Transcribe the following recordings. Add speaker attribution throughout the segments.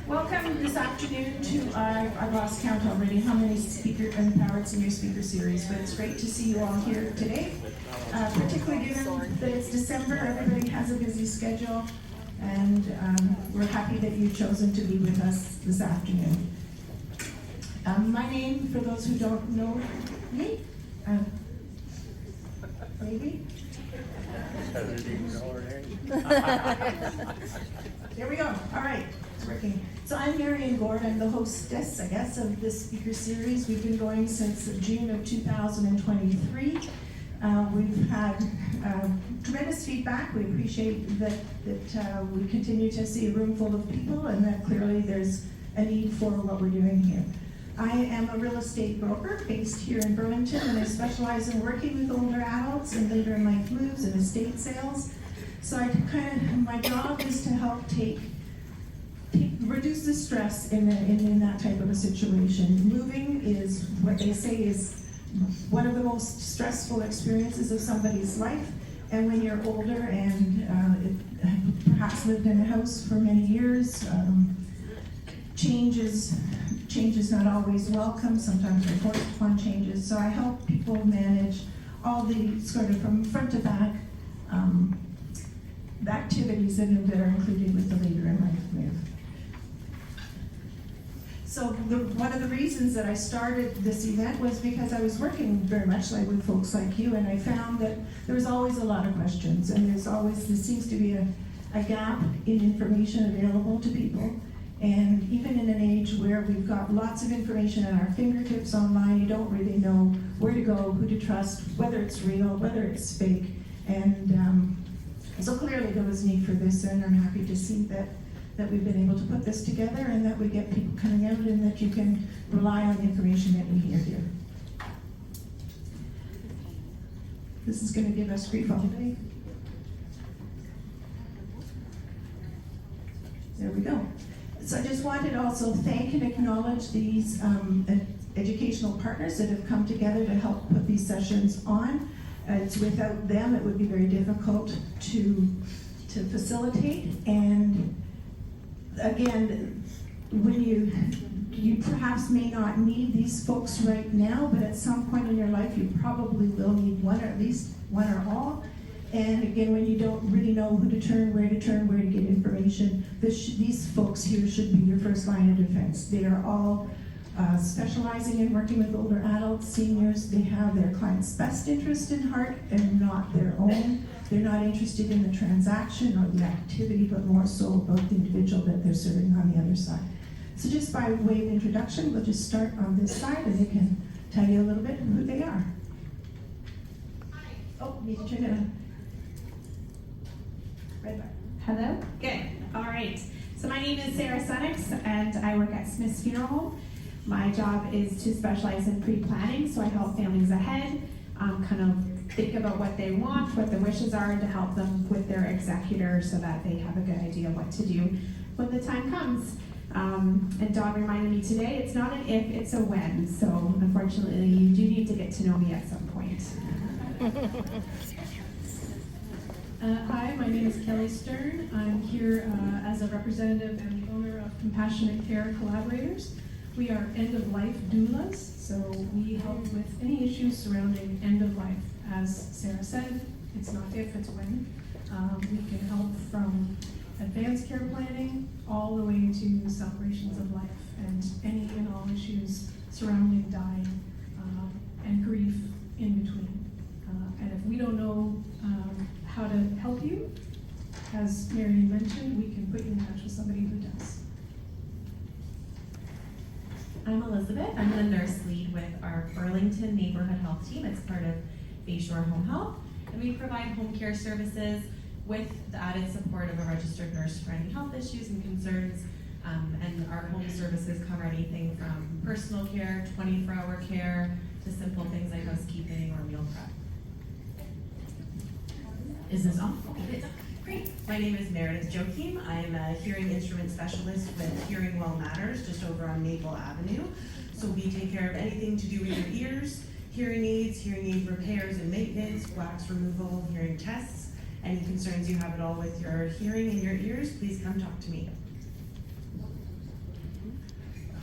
Speaker 1: Welcome this afternoon to, I've lost count already, how many empowered senior speaker series, but it's great to see you all here today. Particularly given that it's December, everybody has a busy schedule, and we're happy that you've chosen to be with us this afternoon. My name, for those who don't know me, maybe? There we go. All right, it's working. So I'm Marian Gord. I'm the hostess, I guess, of this speaker series. We've been going since June of 2023. We've had tremendous feedback. We appreciate that we continue to see a room full of people, and that clearly there's a need for what we're doing here. I am a real estate broker based here in Burlington, and I specialize in working with older adults and later in life moves and estate sales. So my job is to help reduce the stress in that type of a situation. Moving is what they say is one of the most stressful experiences of somebody's life. And when you're older and perhaps lived in a house for many years, change is not always welcome. Sometimes we're forced upon changes. So I help people manage all the sort of from front to back the activities that are included with the later in life move. So one of the reasons that I started this event was because I was working very much like with folks like you, and I found that there was always a lot of questions, and there seems to be a gap in information available to people. And even in an age where we've got lots of information at our fingertips online, you don't really know where to go, who to trust, whether it's real, whether it's fake. And so clearly there was need for this, and I'm happy to see that we've been able to put this together and that we get people coming out and that you can rely on the information that we hear here. This is going to give us grief all day. There we go. So I just wanted to also thank and acknowledge these educational partners that have come together to help put these sessions on. It's without them, it would be very difficult to facilitate. And again, when you perhaps may not need these folks right now, but at some point in your life, you probably will need one, or at least one or all. And again, when you don't really know who to turn, where to get information, these folks here should be your first line of defense. They are all specializing in working with older adults, seniors. They have their client's best interest in heart and not their own. They're not interested in the transaction or the activity, but more so about the individual that they're serving on the other side. So just by way of introduction, we'll just start on this side and they can tell you a little bit who they are. Oh, need to turn it on. Right back.
Speaker 2: Hello? Good. All right. So my name is Sarah Sunnix, and I work at Smith's Funeral Home. My job is to specialize in pre-planning, so I help families ahead, kind of think about what they want, what their wishes are, to help them with their executor so that they have a good idea what to do when the time comes. And Dawn reminded me today, it's not an if, it's a when. So unfortunately, you do need to get to know me at some point.
Speaker 3: Hi, my name is Kelly Stern. I'm here as a representative and the owner of Compassionate Care Collaborators. We are end-of-life doulas, so we help with any issues surrounding end-of-life. As Sarah said, it's not if, it's when. We can help from advanced care planning all the way to celebrations of life and any and all issues surrounding dying and grief in between. And if we don't know how to help you, as Marian mentioned, we can put you in touch with somebody who does.
Speaker 4: I'm Elizabeth. I'm the nurse lead with our Burlington Neighborhood Health Team. It's part of Bayshore Home Health. And we provide home care services with the added support of a registered nurse for any health issues and concerns. And our home services cover anything from personal care, 24-hour care, to simple things like housekeeping or meal prep. Is this on? Okay, great. My name is Meredith Joachim. I'm a hearing instrument specialist with Hearing Well Matters, just over on Maple Avenue. So we take care of anything to do with your ears, hearing aid repairs and maintenance, wax removal, hearing tests. Any concerns you have at all with your hearing in your ears, please come talk to me.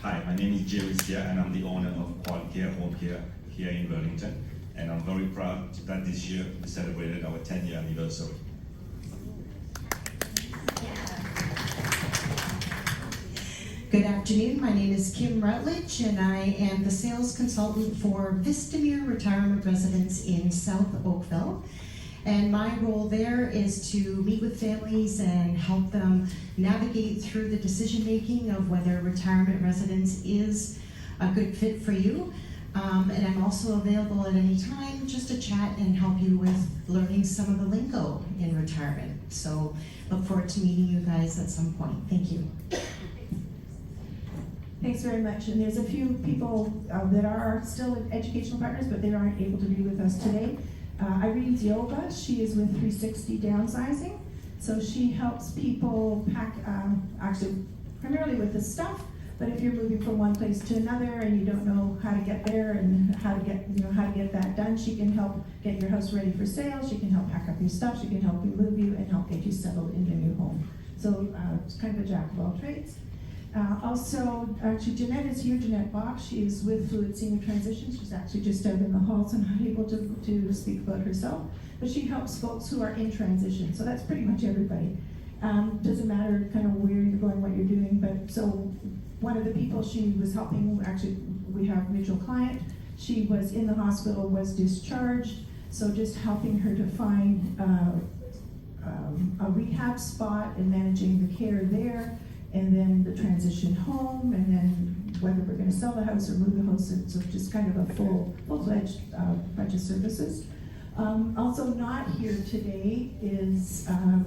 Speaker 5: Hi, my name is Jerry Sia, and I'm the owner of Quad Care Home Care here in Burlington. And I'm very proud that this year we celebrated our 10-year anniversary.
Speaker 6: Good afternoon, my name is Kim Rutledge and I am the sales consultant for Vistamere Retirement Residence in South Oakville. And my role there is to meet with families and help them navigate through the decision making of whether retirement residence is a good fit for you. And I'm also available at any time just to chat and help you with learning some of the lingo in retirement. So look forward to meeting you guys at some point. Thank you.
Speaker 1: Thanks very much. And there's a few people that are still educational partners, but they aren't able to be with us today. Irene Zioba, she is with 360 Downsizing. So she helps people pack, actually primarily with the stuff, but if you're moving from one place to another and you don't know how to get there and how to get that done, she can help get your house ready for sale. She can help pack up your stuff. She can help you move you and help get you settled in your new home. So it's kind of a jack of all trades. Actually, Jeanette is here, Jeanette Bach. She is with Fluid Senior Transition. She's actually just out in the hall, so not able to speak about herself. But she helps folks who are in transition. So that's pretty much everybody. Doesn't matter kind of where you're going, what you're doing. But so one of the people she was helping, actually, we have a mutual client. She was in the hospital, was discharged. So just helping her to find a rehab spot and managing the care there. And then the transition home, and then whether we're going to sell the house or move the house. So just kind of a full-fledged bunch of services. Also not here today is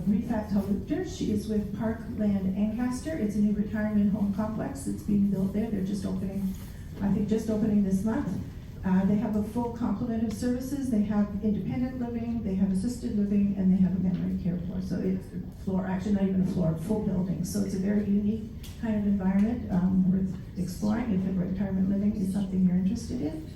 Speaker 1: Rifat Talukder. She is with Parkland Ancaster. It's a new retirement home complex that's being built there. They're just opening, I think just opening this month. They have a full complement of services. They have independent living, they have assisted living, and they have a memory care floor. So it's actually not even a floor, full building. So it's a very unique kind of environment worth exploring if retirement living is something you're interested in.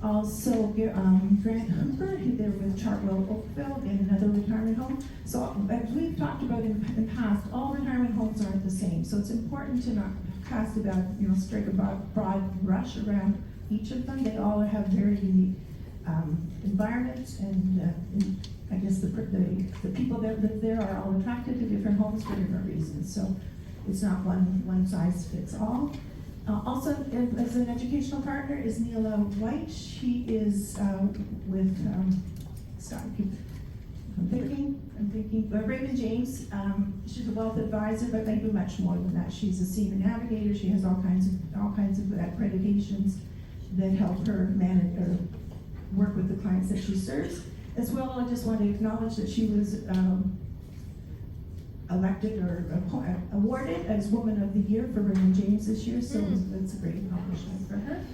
Speaker 1: Also, Grant Hooper, they're with Chartwell Oakville in another retirement home. So as we've talked about in the past, all retirement homes aren't the same. So it's important to not cast about, strike a broad brush around each of them. They all have very unique environments, and I guess the people that live there are all attracted to different homes for different reasons. So it's not one size fits all. Also, as an educational partner is Neela White. She is with I'm thinking Raymond James. She's a wealth advisor, but maybe much more than that. She's a senior navigator. She has all kinds of accreditations that help her manage or work with the clients that she serves. As well, I just want to acknowledge that she was elected or awarded as Woman of the Year for Raymond James this year, so that's a great accomplishment for her.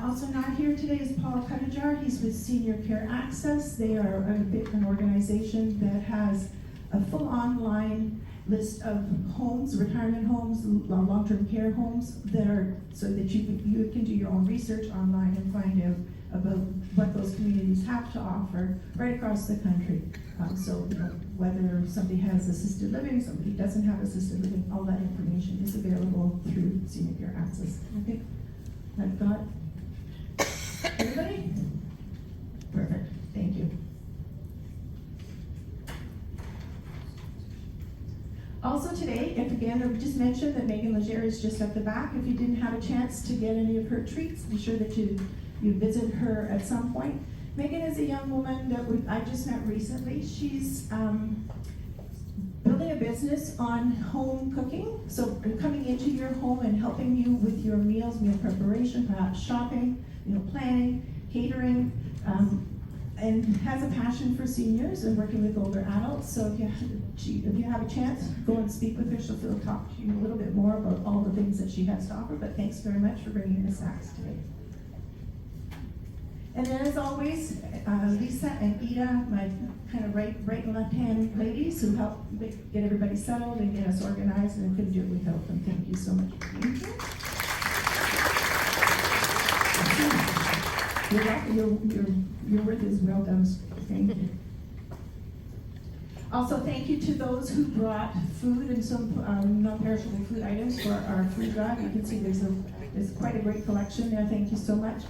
Speaker 1: Also not here today is Paul Cuttajar. He's with Senior Care Access. They are an organization that has a full online list of homes, retirement homes, long-term care homes that are so that you can do your own research online and find out about what those communities have to offer right across the country. So whether somebody has assisted living, somebody doesn't have assisted living, all that information is available through Senior Care Access. I think I've got everybody? Perfect, thank you. Also today, if again, I just mentioned that Megan Legere is just at the back. If you didn't have a chance to get any of her treats, be sure that you visit her at some point. Megan is a young woman that I just met recently. She's building a business on home cooking. So coming into your home and helping you with your meals, meal preparation, perhaps shopping, planning, catering, and has a passion for seniors and working with older adults. So if you have a chance, go and speak with her. She'll talk to you a little bit more about all the things that she has to offer. But thanks very much for bringing the snacks today. And then as always, Lisa and Ida, my kind of right and left-hand ladies who help get everybody settled and get us organized, and I couldn't do it without them. Thank you so much for being here. Your work is well done. Thank you. Also, thank you to those who brought food and some non-perishable food items for our food drive. You can see there's quite a great collection there. Thank you so much.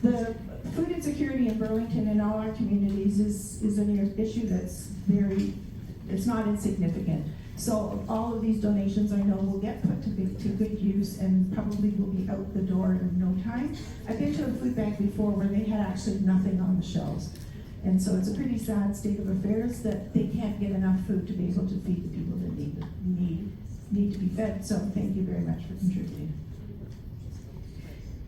Speaker 1: The food insecurity in Burlington and all our communities is an issue that's it's not insignificant. So all of these donations I know will get put to good use and probably will be out the door in no time. I've been to a food bank before where they had actually nothing on the shelves. And so it's a pretty sad state of affairs that they can't get enough food to be able to feed the people that need to be fed. So thank you very much for contributing.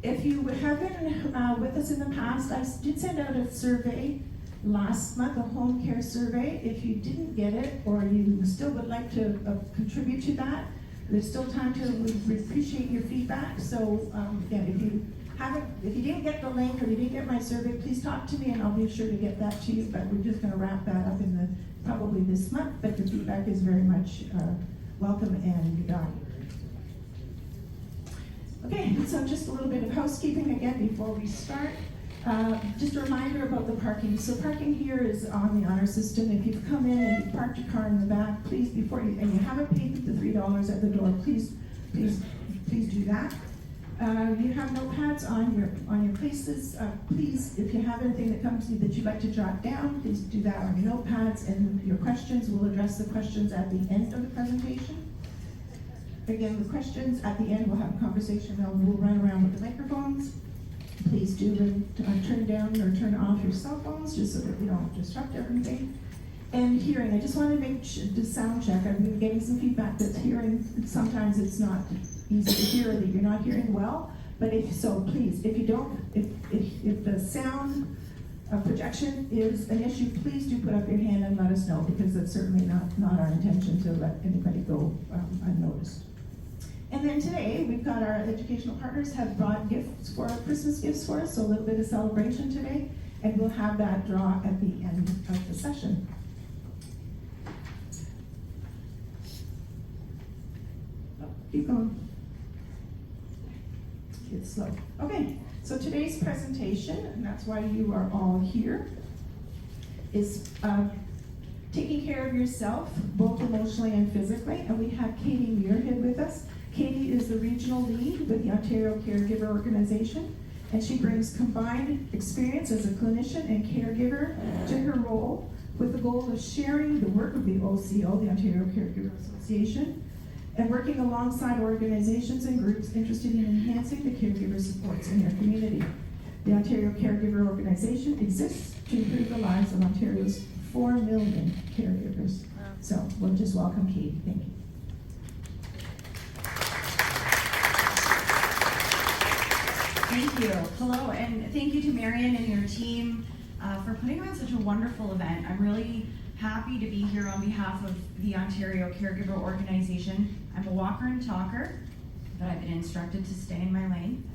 Speaker 1: If you have been with us in the past, I did send out a survey last month, a home care survey. If you didn't get it, or you still would like to contribute to that, there's still time to. We appreciate your feedback. So again, if you didn't get the link or you didn't get my survey, please talk to me and I'll be sure to get that to you. But we're just going to wrap that up probably this month. But your feedback is very much welcome and valued. Okay, so just a little bit of housekeeping again before we start. Just a reminder about the parking. So parking here is on the honor system. If you've come in and you've parked your car in the back, please, and you haven't paid the $3 at the door, please do that. You have notepads on your places. Please, if you have anything that comes to you that you'd like to jot down, please do that on your notepads, and your questions, we'll address the questions at the end of the presentation. Again, the questions at the end, we'll have a conversation, we'll run around with the microphones. Please do turn down or turn off your cell phones just so that we don't disrupt everything. And hearing, I just want to make the sound check. I've been getting some feedback that hearing, sometimes it's not easy to hear, that you're not hearing well. But please, if the sound projection is an issue, please do put up your hand and let us know, because that's certainly not our intention to let anybody go unnoticed. And then today, we've got our educational partners have brought Christmas gifts for us, so a little bit of celebration today, and we'll have that draw at the end of the session. Keep going. It's slow. Okay, so today's presentation, and that's why you are all here, is taking care of yourself, both emotionally and physically. And we have Katie Muirhead with us. Katie is the regional lead with the Ontario Caregiver Organization, and she brings combined experience as a clinician and caregiver to her role, with the goal of sharing the work of the OCO, the Ontario Caregiver Association, and working alongside organizations and groups interested in enhancing the caregiver supports in their community. The Ontario Caregiver Organization exists to improve the lives of Ontario's 4 million caregivers. So we'll just welcome Katie. Thank you.
Speaker 7: Thank you. Hello, and thank you to Marion and your team for putting on such a wonderful event. I'm really happy to be here on behalf of the Ontario Caregiver Organization. I'm a walker and talker, but I've been instructed to stay in my lane,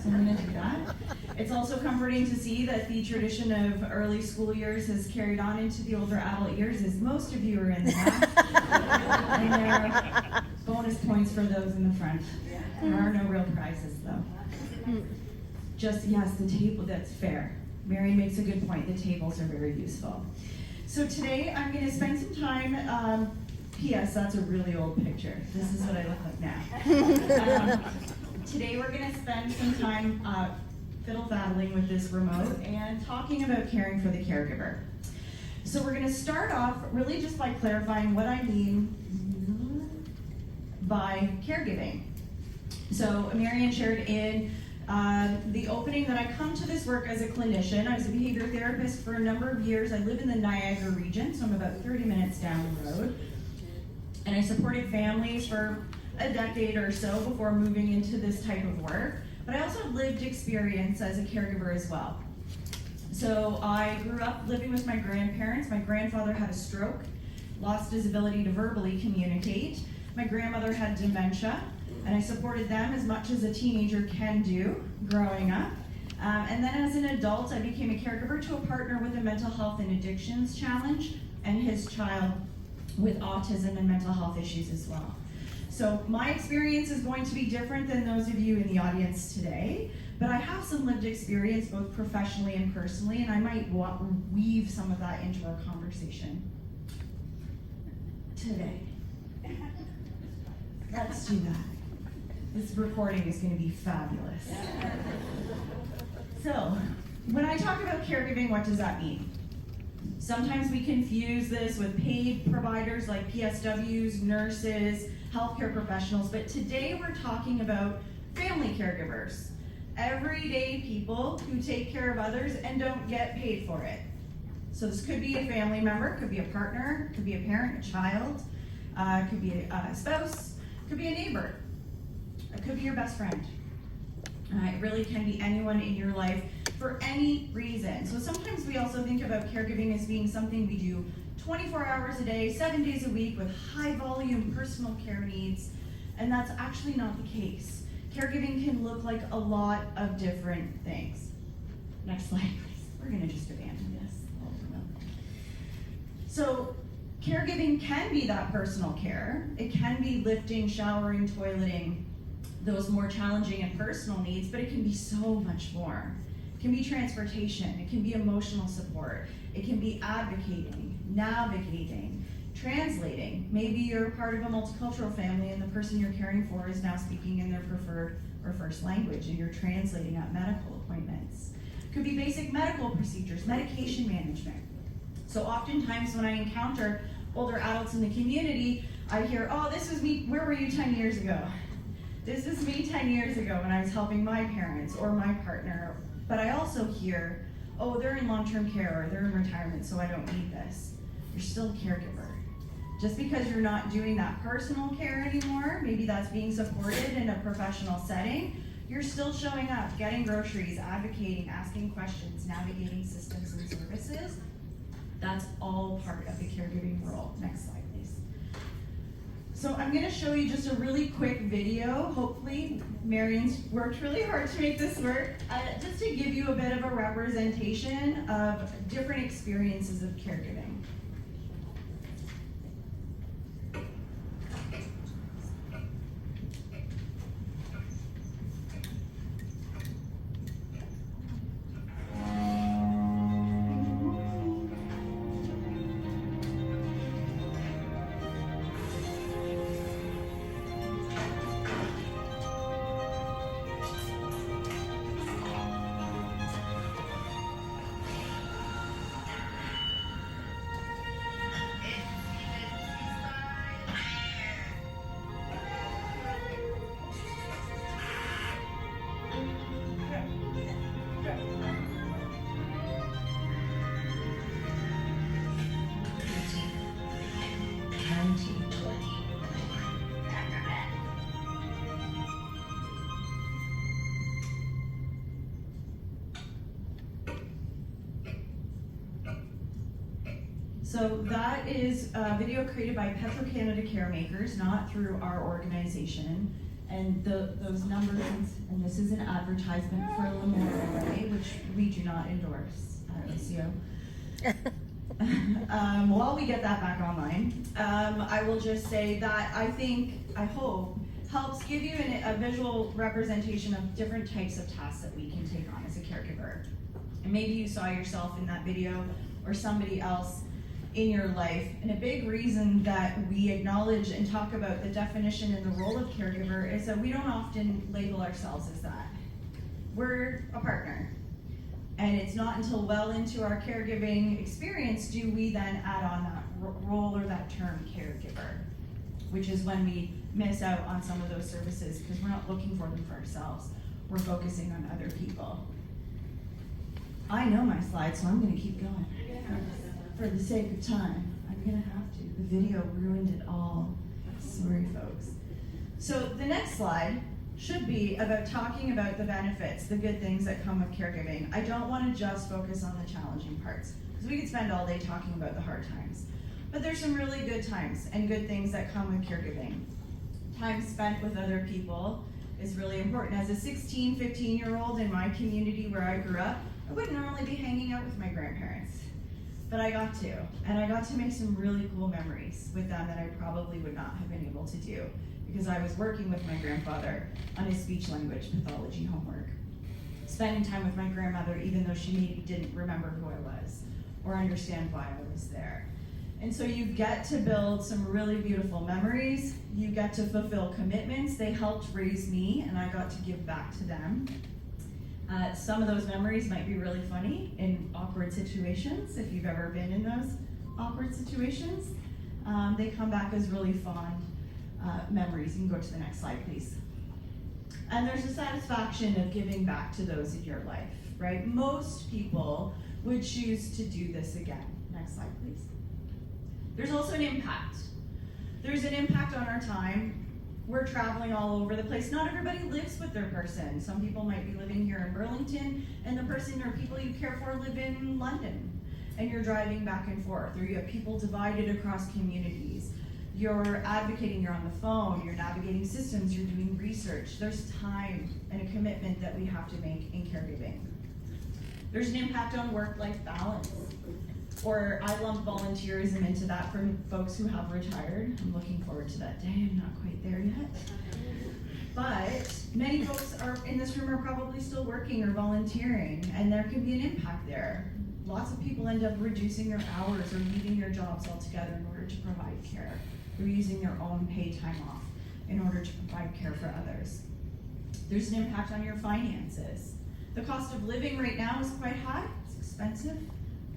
Speaker 7: so I'm going to do that. It's also comforting to see that the tradition of early school years has carried on into the older adult years, as most of you are in the back. And there are bonus points for those in the front. There are no real prizes, though. Yes, the table, that's fair. Mary makes a good point. The tables are very useful. So today I'm going to spend some time, P.S. that's a really old picture. This is what I look like now. Today we're going to spend some time fiddle-faddling with this remote and talking about caring for the caregiver. So we're going to start off really just by clarifying what I mean by caregiving. So Marion shared in the opening that I come to this work as a clinician. I was a behavior therapist for a number of years. I live in the Niagara region, so I'm about 30 minutes down the road. And I supported families for a decade or so before moving into this type of work. But I also have lived experience as a caregiver as well. So I grew up living with my grandparents. My grandfather had a stroke, lost his ability to verbally communicate. My grandmother had dementia, and I supported them as much as a teenager can do growing up. And then as an adult, I became a caregiver to a partner with a mental health and addictions challenge, and his child with autism and mental health issues as well. So my experience is going to be different than those of you in the audience today, but I have some lived experience both professionally and personally, and I might weave some of that into our conversation. today. Let's do that. This recording is going to be fabulous. So, when I talk about caregiving, what does that mean? Sometimes we confuse this with paid providers like PSWs, nurses, healthcare professionals, but today we're talking about family caregivers. Everyday people who take care of others and don't get paid for it. So this could be a family member, could be a partner, could be a parent, a child, could be a spouse, could be a neighbor, it could be your best friend. It really can be anyone in your life for any reason. So sometimes we also think about caregiving as being something we do 24 hours a day, 7 days a week with high volume personal care needs, and that's actually not the case. Caregiving can look like a lot of different things. Next slide, please. We're gonna just abandon this. So caregiving can be that personal care. It can be lifting, showering, toileting, those more challenging and personal needs, but it can be so much more. It can be transportation, it can be emotional support, it can be advocating, navigating, translating. Maybe you're part of a multicultural family and the person you're caring for is now speaking in their preferred or first language and you're translating at medical appointments. It could be basic medical procedures, medication management. So oftentimes when I encounter older adults in the community, I hear, oh, this was me, where were you 10 years ago? This is me 10 years ago when I was helping my parents or my partner. But I also hear, oh, they're in long-term care or they're in retirement, so I don't need this. You're still a caregiver. Just because you're not doing that personal care anymore, maybe that's being supported in a professional setting, you're still showing up, getting groceries, advocating, asking questions, navigating systems and services. That's all part of the caregiving role. Next slide, please. So I'm gonna show you just a really quick video. Hopefully, Marion's worked really hard to make this work, just to give you a bit of a representation of different experiences of caregiving. So that is a video created by Petro-Canada Caremakers, not through our organization. And those numbers, and this is an advertisement for Memorial Day, which we do not endorse at ACO. While we get that back online, I will just say that I hope, helps give you a visual representation of different types of tasks that we can take on as a caregiver. And maybe you saw yourself in that video or somebody else in your life. And a big reason that we acknowledge and talk about the definition and the role of caregiver is that we don't often label ourselves as that. We're a partner. And it's not until well into our caregiving experience do we then add on that role or that term caregiver, which is when we miss out on some of those services because we're not looking for them for ourselves. We're focusing on other people. I know my slides, so I'm gonna keep going. For the sake of time, I'm gonna have to. The video ruined it all. Sorry, folks. So the next slide should be about talking about the benefits, the good things that come with caregiving. I don't wanna just focus on the challenging parts, because we could spend all day talking about the hard times. But there's some really good times and good things that come with caregiving. Time spent with other people is really important. As a 16, 15-year-old in my community where I grew up, I wouldn't normally be hanging out with my grandparents. But I got to, and I got to make some really cool memories with them that I probably would not have been able to do because I was working with my grandfather on his speech language pathology homework. Spending time with my grandmother even though she maybe didn't remember who I was or understand why I was there. And so you get to build some really beautiful memories. You get to fulfill commitments. They helped raise me, and I got to give back to them. Some of those memories might be really funny in awkward situations, if you've ever been in those awkward situations. They come back as really fond memories. You can go to the next slide, please. And there's a satisfaction of giving back to those in your life, right? Most people would choose to do this again. Next slide, please. There's also an impact. There's an impact on our time. We're traveling all over the place. Not everybody lives with their person. Some people might be living here in Burlington, and the person or people you care for live in London, and you're driving back and forth, or you have people divided across communities. You're advocating, you're on the phone, you're navigating systems, you're doing research. There's time and a commitment that we have to make in caregiving. There's an impact on work-life balance. Or I lump volunteerism into that for folks who have retired. I'm looking forward to that day. I'm not quite there yet. But many folks are in this room are probably still working or volunteering, and there can be an impact there. Lots of people end up reducing their hours or leaving their jobs altogether in order to provide care. They're using their own paid time off in order to provide care for others. There's an impact on your finances. The cost of living right now is quite high. It's expensive.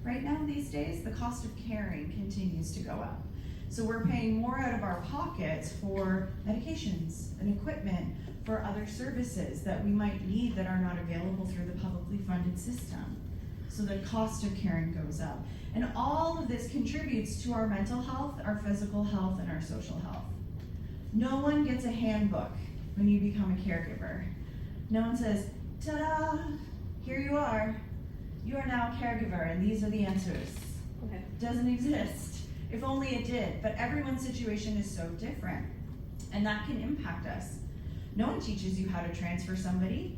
Speaker 7: Right now, these days, the cost of caring continues to go up. So we're paying more out of our pockets for medications and equipment, for other services that we might need that are not available through the publicly funded system. So the cost of caring goes up. And all of this contributes to our mental health, our physical health, and our social health. No one gets a handbook when you become a caregiver. No one says, ta-da, here you are. You are now a caregiver, and these are the answers.
Speaker 2: Okay.
Speaker 7: Doesn't exist. If only it did. But everyone's situation is so different, and that can impact us. No one teaches you how to transfer somebody,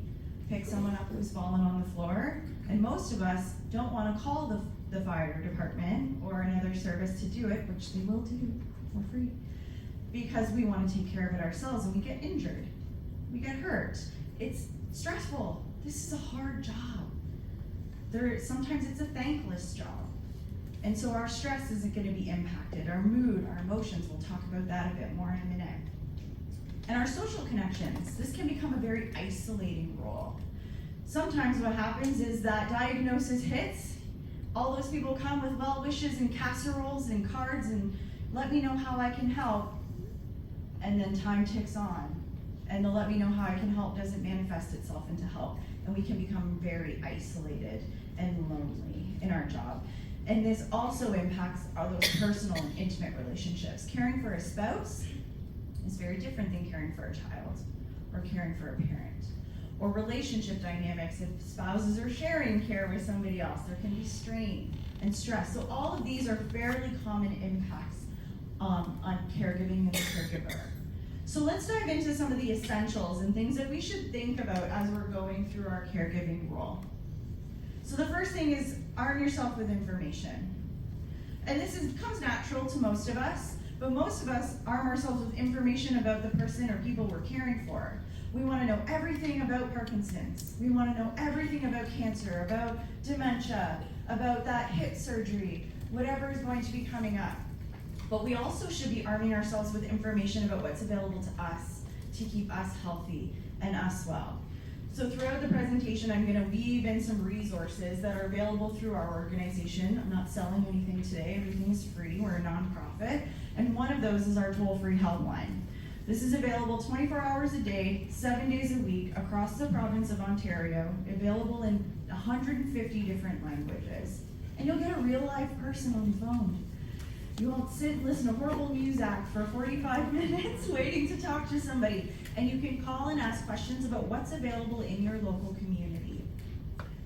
Speaker 7: pick someone up who's fallen on the floor, and most of us don't want to call the fire department or another service to do it, which they will do for free, because we want to take care of it ourselves, and we get injured. We get hurt. It's stressful. This is a hard job. Sometimes it's a thankless job. And so our stress isn't going to be impacted. Our mood, our emotions, we'll talk about that a bit more in a minute. And our social connections, this can become a very isolating role. Sometimes what happens is that diagnosis hits, all those people come with well wishes and casseroles and cards and let me know how I can help, and then time ticks on. And the let me know how I can help doesn't manifest itself into help. And we can become very isolated and lonely in our job. And this also impacts those personal and intimate relationships. Caring for a spouse is very different than caring for a child or caring for a parent. Or relationship dynamics, if spouses are sharing care with somebody else, there can be strain and stress. So all of these are fairly common impacts on caregiving and the caregiver. So let's dive into some of the essentials and things that we should think about as we're going through our caregiving role. So the first thing is arm yourself with information. And this comes natural to most of us, but most of us arm ourselves with information about the person or people we're caring for. We want to know everything about Parkinson's. We want to know everything about cancer, about dementia, about that hip surgery, whatever is going to be coming up. But we also should be arming ourselves with information about what's available to us to keep us healthy and us well. So throughout the presentation, I'm going to weave in some resources that are available through our organization. I'm not selling anything today. Everything is free. We're a nonprofit. And one of those is our toll-free helpline. This is available 24 hours a day, 7 days a week, across the province of Ontario, available in 150 different languages. And you'll get a real live person on the phone. You won't sit and listen to horrible music for 45 minutes waiting to talk to somebody. And you can call and ask questions about what's available in your local community.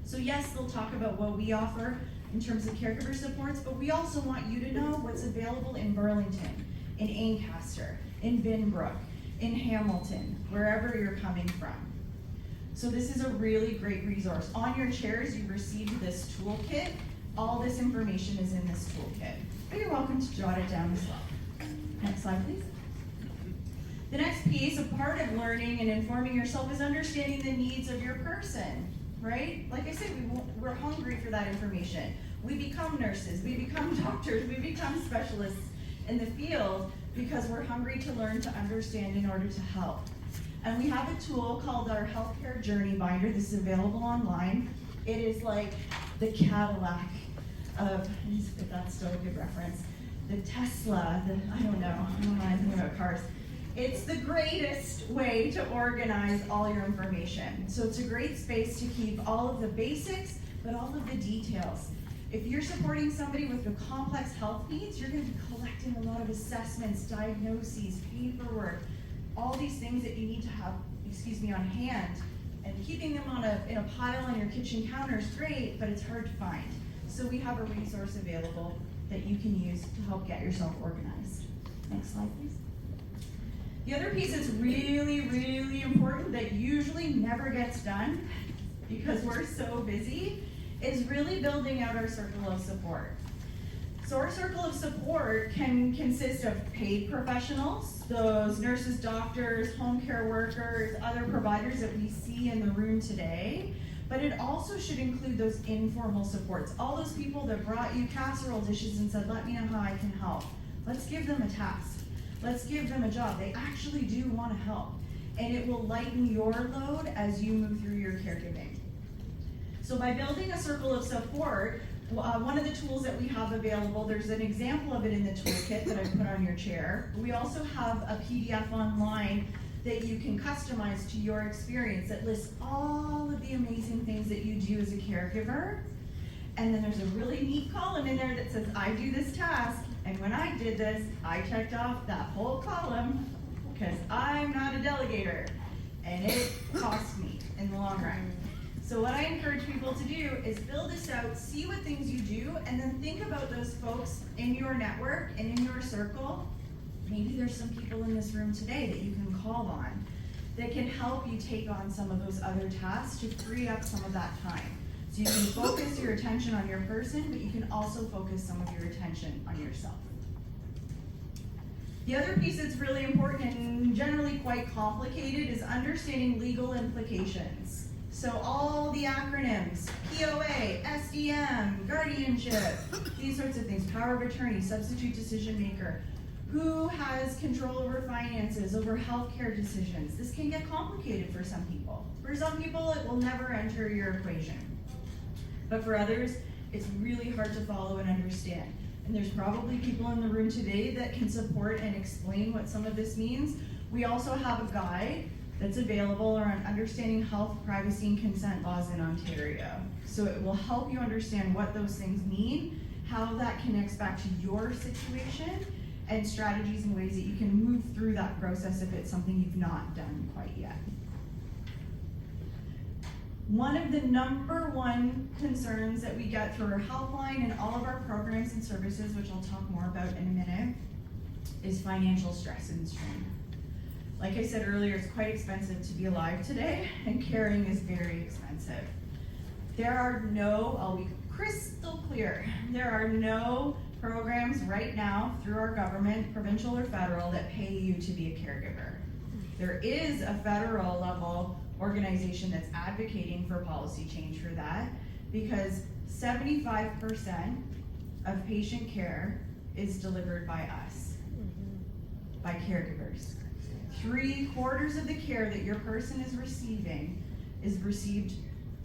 Speaker 7: So yes, they'll talk about what we offer in terms of caregiver supports, but we also want you to know what's available in Burlington, in Ancaster, in Binbrook, in Hamilton, wherever you're coming from. So this is a really great resource. On your chairs, you've received this toolkit. All this information is in this toolkit. But you're welcome to jot it down as well. Next slide, please. The next piece, a part of learning and informing yourself, is understanding the needs of your person, right? Like I said, we're hungry for that information. We become nurses, we become doctors, we become specialists in the field because we're hungry to learn to understand in order to help. And we have a tool called our Healthcare Journey Binder. This is available online. It is like the Cadillac of, if that's still a good reference, the Tesla, I don't know anything about cars. It's the greatest way to organize all your information. So it's a great space to keep all of the basics, but all of the details. If you're supporting somebody with the complex health needs, you're going to be collecting a lot of assessments, diagnoses, paperwork, all these things that you need to have, on hand. And keeping them in a pile on your kitchen counter is great, but it's hard to find. So we have a resource available that you can use to help get yourself organized. Next slide, please. The other piece that's really, really important that usually never gets done because we're so busy is really building out our circle of support. So our circle of support can consist of paid professionals, those nurses, doctors, home care workers, other providers that we see in the room today, but it also should include those informal supports, all those people that brought you casserole dishes and said, let me know how I can help. Let's give them a task. Let's give them a job. They actually do want to help, and it will lighten your load as you move through your caregiving. So by building a circle of support, one of the tools that we have available, there's an example of it in the toolkit that I put on your chair. We also have a PDF online that you can customize to your experience that lists all of the amazing things that you do as a caregiver. And then there's a really neat column in there that says, I do this task, and when I did this, I checked off that whole column because I'm not a delegator, and it cost me in the long run. So what I encourage people to do is build this out, see what things you do, and then think about those folks in your network and in your circle. Maybe there's some people in this room today that you can call on that can help you take on some of those other tasks to free up some of that time. So you can focus your attention on your person, but you can also focus some of your attention on yourself. The other piece that's really important and generally quite complicated is understanding legal implications. So all the acronyms, POA, SDM, guardianship, these sorts of things, power of attorney, substitute decision maker, who has control over finances, over healthcare decisions. This can get complicated for some people. For some people, it will never enter your equation. But for others, it's really hard to follow and understand. And there's probably people in the room today that can support and explain what some of this means. We also have a guide that's available around understanding health, privacy, and consent laws in Ontario. So it will help you understand what those things mean, how that connects back to your situation, and strategies and ways that you can move through that process if it's something you've not done quite yet. One of the number one concerns that we get through our helpline and all of our programs and services, which I'll talk more about in a minute, is financial stress and strain. Like I said earlier, it's quite expensive to be alive today, and caring is very expensive. There are no, I'll be crystal clear, there are no programs right now through our government, provincial or federal, that pay you to be a caregiver. There is a federal level organization that's advocating for policy change for that, because 75% of patient care is delivered by us, by caregivers. 3/4 of the care that your person is received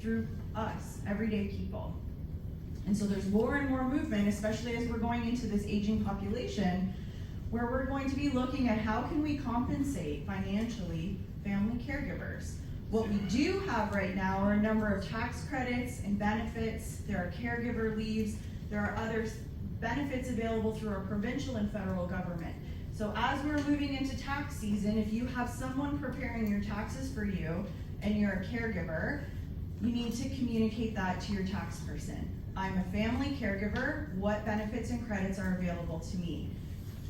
Speaker 7: through us, everyday people. And so there's more and more movement, especially as we're going into this aging population, where we're going to be looking at how can we compensate financially family caregivers. What we do have right now are a number of tax credits and benefits. There are caregiver leaves. There are other benefits available through our provincial and federal government. So as we're moving into tax season, if you have someone preparing your taxes for you and you're a caregiver, you need to communicate that to your tax person. I'm a family caregiver. What benefits and credits are available to me?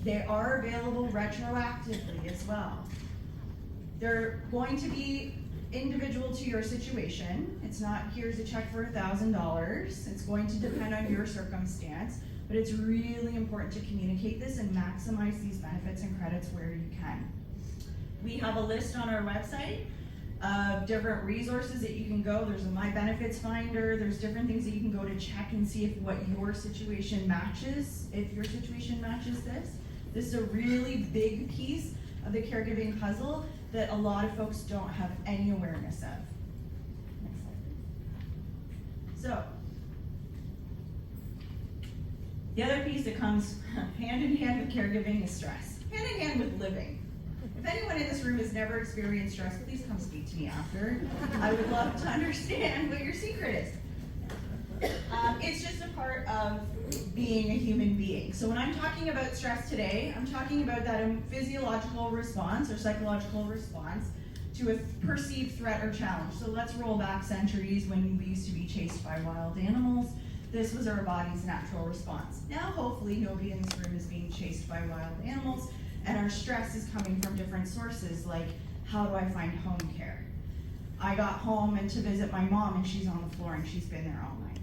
Speaker 7: They are available retroactively as well. They're going to be individual to your situation. It's not, here's a check for $1,000. It's going to depend on your circumstance, but it's really important to communicate this and maximize these benefits and credits where you can. We have a list on our website of different resources that you can go. There's a My Benefits Finder, there's different things that you can go to check and see if what your situation matches, if your situation matches this. This is a really big piece of the caregiving puzzle that a lot of folks don't have any awareness of. Next slide, please. So, the other piece that comes hand in hand with caregiving is stress. Hand in hand with living. If anyone in this room has never experienced stress, please come speak to me after. I would love to understand what your secret is. It's just a part of being a human being. So when I'm talking about stress today, I'm talking about that physiological response or psychological response to a perceived threat or challenge. So let's roll back centuries when we used to be chased by wild animals. This was our body's natural response. Now, hopefully, nobody in this room is being chased by wild animals, and our stress is coming from different sources, like how do I find home care? I got home and to visit my mom, and she's on the floor and she's been there all night.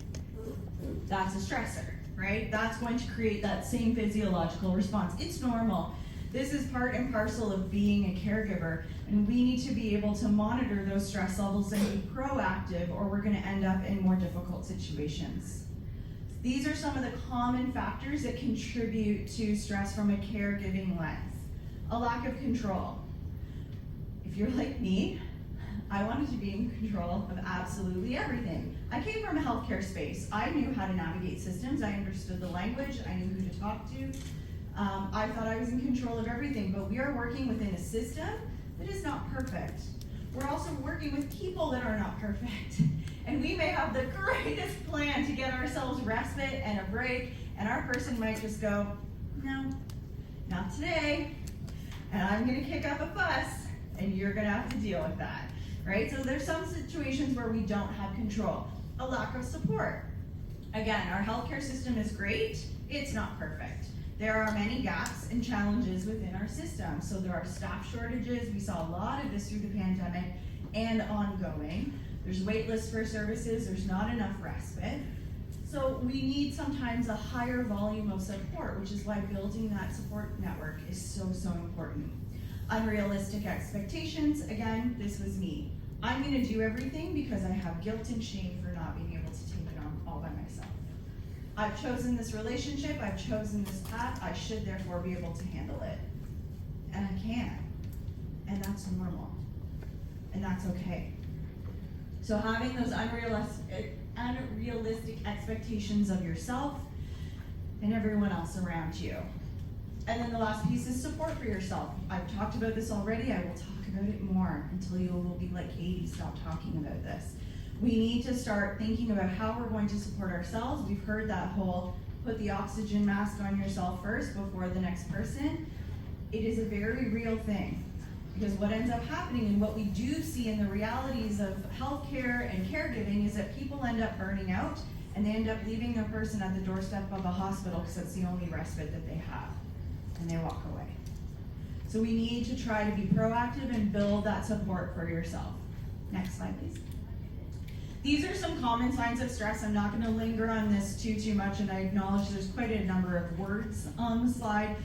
Speaker 7: That's a stressor, right? That's going to create that same physiological response. It's normal. This is part and parcel of being a caregiver, and we need to be able to monitor those stress levels and be proactive, or we're going to end up in more difficult situations. These are some of the common factors that contribute to stress from a caregiving lens. A lack of control. If you're like me, I wanted to be in control of absolutely everything. I came from a healthcare space. I knew how to navigate systems. I understood the language. I knew who to talk to. I thought I was in control of everything, but we are working within a system that is not perfect. We're also working with people that are not perfect. And we may have the greatest plan to get ourselves respite and a break, and our person might just go, no, not today, and I'm gonna kick up a fuss, and you're gonna have to deal with that, right? So there's some situations where we don't have control. A lack of support. Again, our healthcare system is great, it's not perfect. There are many gaps and challenges within our system. So there are staff shortages. We saw a lot of this through the pandemic and ongoing. There's wait lists for services. There's not enough respite. So we need sometimes a higher volume of support, which is why building that support network is so, so important. Unrealistic expectations. Again, this was me. I'm gonna do everything because I have guilt and shame for not being able to take it on all by myself. I've chosen this relationship, I've chosen this path, I should therefore be able to handle it. And I can. And that's normal. And that's okay. So having those unrealistic expectations of yourself and everyone else around you. And then the last piece is support for yourself. I've talked about this already, I will talk about it more until you will be like, Katie, stop talking about this. We need to start thinking about how we're going to support ourselves. We've heard that whole put the oxygen mask on yourself first before the next person. It is a very real thing, because what ends up happening and what we do see in the realities of healthcare and caregiving is that people end up burning out and they end up leaving their person at the doorstep of a hospital because that's the only respite that they have, and they walk away. So we need to try to be proactive and build that support for yourself. Next slide, please. These are some common signs of stress. I'm not going to linger on this too much, and I acknowledge there's quite a number of words on the slide,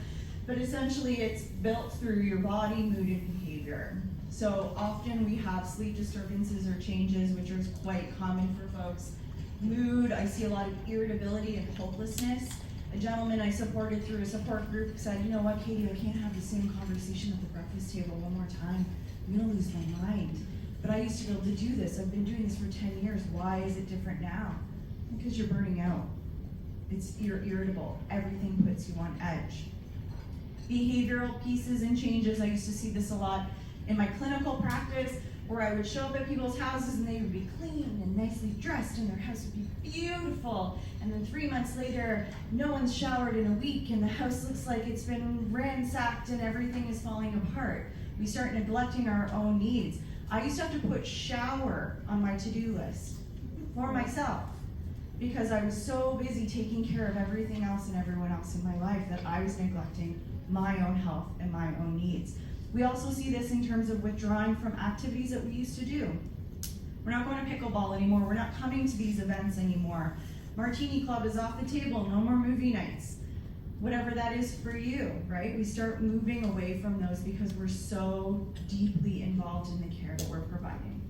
Speaker 7: but essentially it's built through your body, mood, and behavior. So often we have sleep disturbances or changes, which are quite common for folks. Mood, I see a lot of irritability and hopelessness. A gentleman I supported through a support group said, you know what, Katie, I can't have the same conversation at the breakfast table one more time. I'm going to lose my mind. But I used to be able to do this. I've been doing this for 10 years. Why is it different now? Because you're burning out. You're irritable. Everything puts you on edge. Behavioral pieces and changes. I used to see this a lot in my clinical practice, where I would show up at people's houses and they would be clean and nicely dressed and their house would be beautiful. And then 3 months later, no one's showered in a week and the house looks like it's been ransacked and everything is falling apart. We start neglecting our own needs. I used to have to put shower on my to-do list for myself because I was so busy taking care of everything else and everyone else in my life that I was neglecting my own health and my own needs. We also see this in terms of withdrawing from activities that we used to do. We're not going to pickleball anymore. We're not coming to these events anymore. Martini Club is off the table. No more movie nights. whatever that is for you, right? We start moving away from those because we're so deeply involved in the care that we're providing.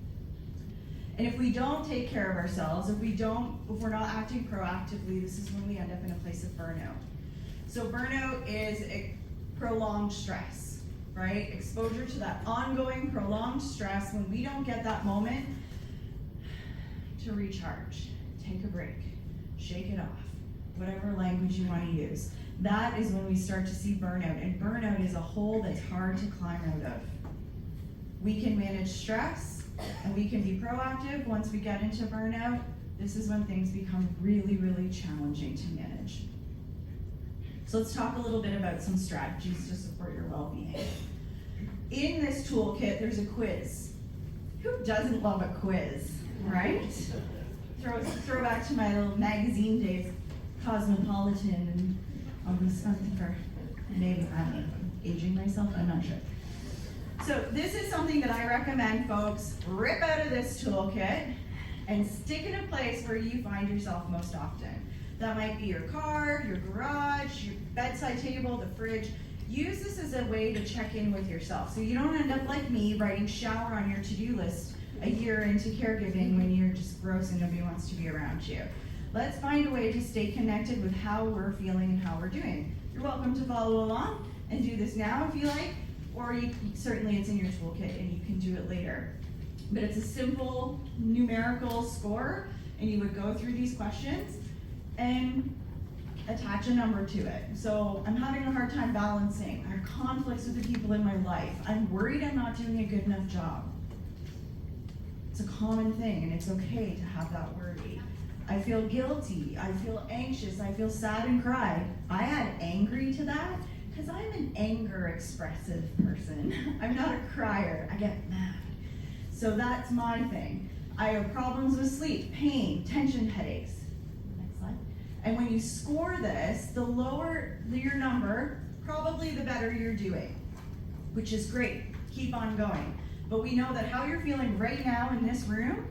Speaker 7: And if we don't take care of ourselves, if we're not acting proactively, this is when we end up in a place of burnout. So burnout is a prolonged stress, right? Exposure to that ongoing prolonged stress when we don't get that moment to recharge, take a break, shake it off, whatever language you want to use. That is when we start to see burnout, and burnout is a hole that's hard to climb out of. We can manage stress, and we can be proactive. Once we get into burnout, this is when things become really, really challenging to manage. So let's talk a little bit about some strategies to support your well-being. In this toolkit, there's a quiz. Who doesn't love a quiz, right? Throw back to my little magazine days, Cosmopolitan, and all this something for maybe I'm aging myself, I'm not sure. So this is something that I recommend folks rip out of this toolkit and stick in a place where you find yourself most often. That might be your car, your garage, your bedside table, the fridge. Use this as a way to check in with yourself so you don't end up like me writing shower on your to-do list a year into caregiving when you're just gross and nobody wants to be around you. Let's find a way to stay connected with how we're feeling and how we're doing. You're welcome to follow along and do this now if you like, or certainly it's in your toolkit and you can do it later. But it's a simple numerical score, and you would go through these questions and attach a number to it. So I'm having a hard time balancing. I have conflicts with the people in my life. I'm worried I'm not doing a good enough job. It's a common thing, and it's okay to have that worry. I feel guilty, I feel anxious, I feel sad and cry. I add angry to that because I'm an anger expressive person. I'm not a crier, I get mad. So that's my thing. I have problems with sleep, pain, tension, headaches. Next slide. And when you score this, the lower your number, probably the better you're doing, which is great. Keep on going. But we know that how you're feeling right now in this room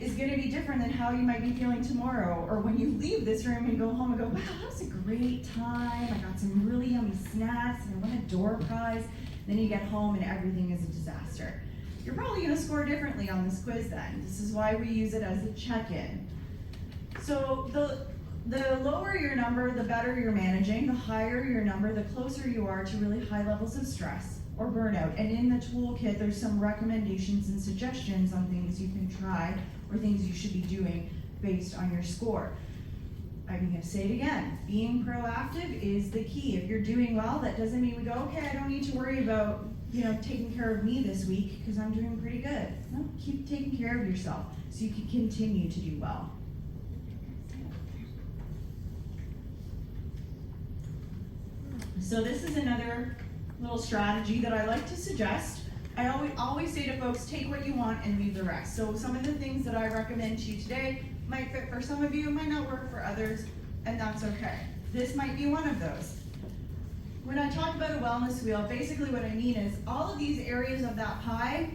Speaker 7: is going to be different than how you might be feeling tomorrow, or when you leave this room and go home and go, wow, that was a great time. I got some really yummy snacks and I won a door prize. Then you get home and everything is a disaster. You're probably going to score differently on this quiz then. This is why we use it as a check-in. So the lower your number, the better you're managing. The higher your number, the closer you are to really high levels of stress or burnout. And in the toolkit, there's some recommendations and suggestions on things you can try or things you should be doing based on your score. I'm going to say it again. Being proactive is the key. If you're doing well, that doesn't mean we go, okay, I don't need to worry about taking care of me this week because I'm doing pretty good. No, keep taking care of yourself so you can continue to do well. So this is another little strategy that I like to suggest. I always say to folks, take what you want and leave the rest. So some of the things that I recommend to you today might fit for some of you, might not work for others, and that's okay. This might be one of those. When I talk about a wellness wheel, basically what I mean is all of these areas of that pie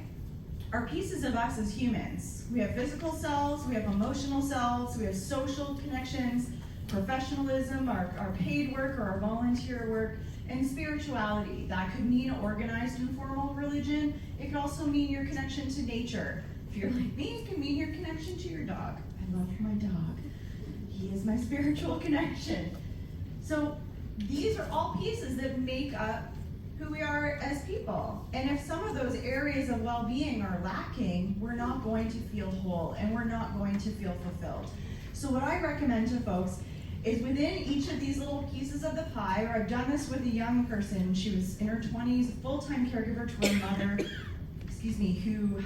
Speaker 7: are pieces of us as humans. We have physical selves, we have emotional selves, we have social connections, professionalism, our paid work or our volunteer work, and spirituality. That could mean organized and formal religion. It could also mean your connection to nature. If you're like me, it can mean your connection to your dog. I love my dog. He is my spiritual connection. So these are all pieces that make up who we are as people. And if some of those areas of well-being are lacking, we're not going to feel whole and we're not going to feel fulfilled. So what I recommend to folks is within each of these little pieces of the pie, or I've done this with a young person, she was in her 20s, a full-time caregiver to her mother, who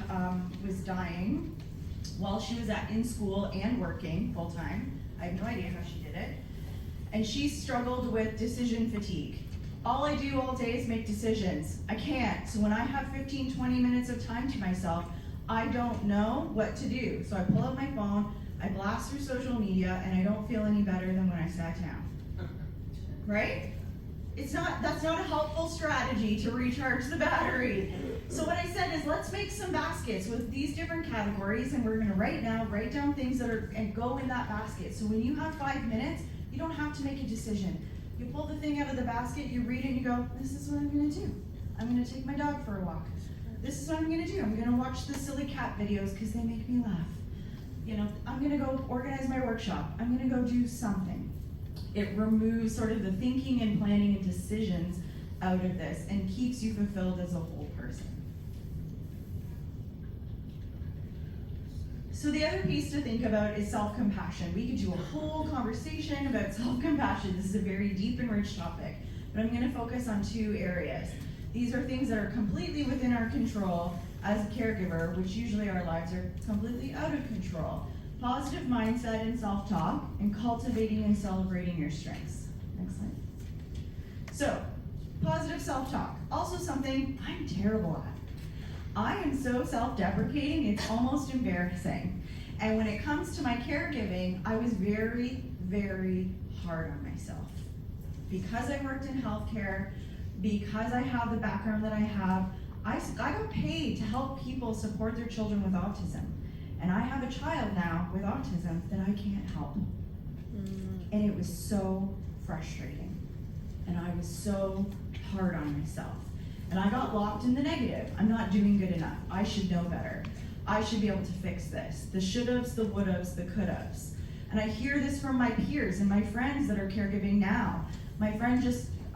Speaker 7: was dying while she was in school and working full-time. I have no idea how she did it. And she struggled with decision fatigue. All I do all day is make decisions. I can't. So when I have 15, 20 minutes of time to myself, I don't know what to do. So I pull out my phone, I blast through social media, and I don't feel any better than when I sat down. Right? That's not a helpful strategy to recharge the battery. So what I said is, let's make some baskets with these different categories, and we're gonna write down things and go in that basket. So when you have 5 minutes, you don't have to make a decision. You pull the thing out of the basket, you read it, and you go, this is what I'm gonna do. I'm gonna take my dog for a walk. This is what I'm gonna do. I'm gonna watch the silly cat videos because they make me laugh. You know, I'm gonna go organize my workshop. I'm gonna go do something. It removes sort of the thinking and planning and decisions out of this and keeps you fulfilled as a whole person. So the other piece to think about is self-compassion. We could do a whole conversation about self-compassion. This is a very deep and rich topic, but I'm gonna focus on 2 areas. These are things that are completely within our control as a caregiver, which usually our lives are completely out of control. Positive mindset and self-talk, and cultivating and celebrating your strengths. Next slide. So, positive self-talk, also something I'm terrible at. I am so self-deprecating, it's almost embarrassing. And when it comes to my caregiving, I was very, very hard on myself. Because I worked in healthcare, because I have the background that I have, I got paid to help people support their children with autism. And I have a child now with autism that I can't help. And it was so frustrating. And I was so hard on myself. And I got locked in the negative. I'm not doing good enough. I should know better. I should be able to fix this. The should-haves, the would-haves, the could-haves. And I hear this from my peers and my friends that are caregiving now. My friend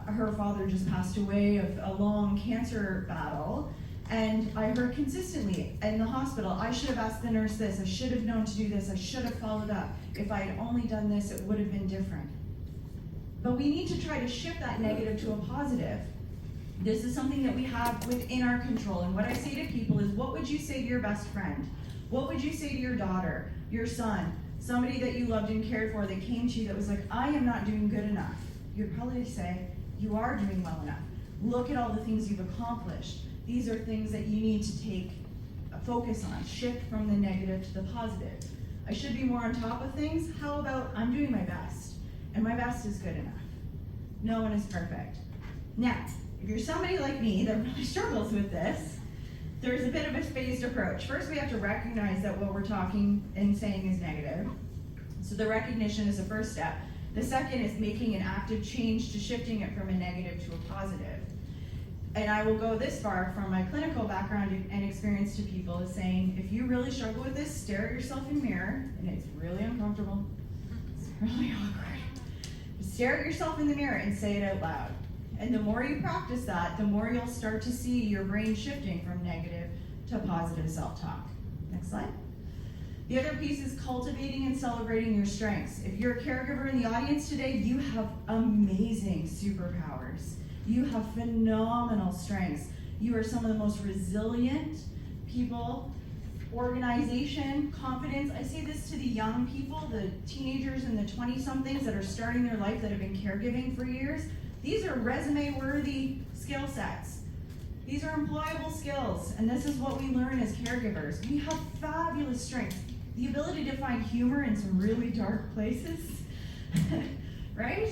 Speaker 7: her father just passed away of a long cancer battle. And I heard consistently in the hospital, I should have asked the nurse this, I should have known to do this, I should have followed up. If I had only done this, it would have been different. But we need to try to shift that negative to a positive. This is something that we have within our control. And what I say to people is, what would you say to your best friend? What would you say to your daughter, your son, somebody that you loved and cared for that came to you that was like, I am not doing good enough? You'd probably say, you are doing well enough. Look at all the things you've accomplished. These are things that you need to take a focus on. Shift from the negative to the positive. I should be more on top of things. How about I'm doing my best? And my best is good enough. No one is perfect. Now, if you're somebody like me that really struggles with this, there's a bit of a phased approach. First, we have to recognize that what we're talking and saying is negative. So the recognition is the first step. The second is making an active change to shifting it from a negative to a positive. And I will go this far from my clinical background and experience to people is saying, if you really struggle with this, stare at yourself in the mirror, and it's really uncomfortable, it's really awkward. Stare at yourself in the mirror and say it out loud. And the more you practice that, the more you'll start to see your brain shifting from negative to positive self-talk. Next slide. The other piece is cultivating and celebrating your strengths. If you're a caregiver in the audience today, you have amazing superpowers. You have phenomenal strengths. You are some of the most resilient people, organization, confidence. I say this to the young people, the teenagers and the 20-somethings that are starting their life that have been caregiving for years. These are resume-worthy skill sets. These are employable skills, and this is what we learn as caregivers. We have fabulous strengths. The ability to find humor in some really dark places, right?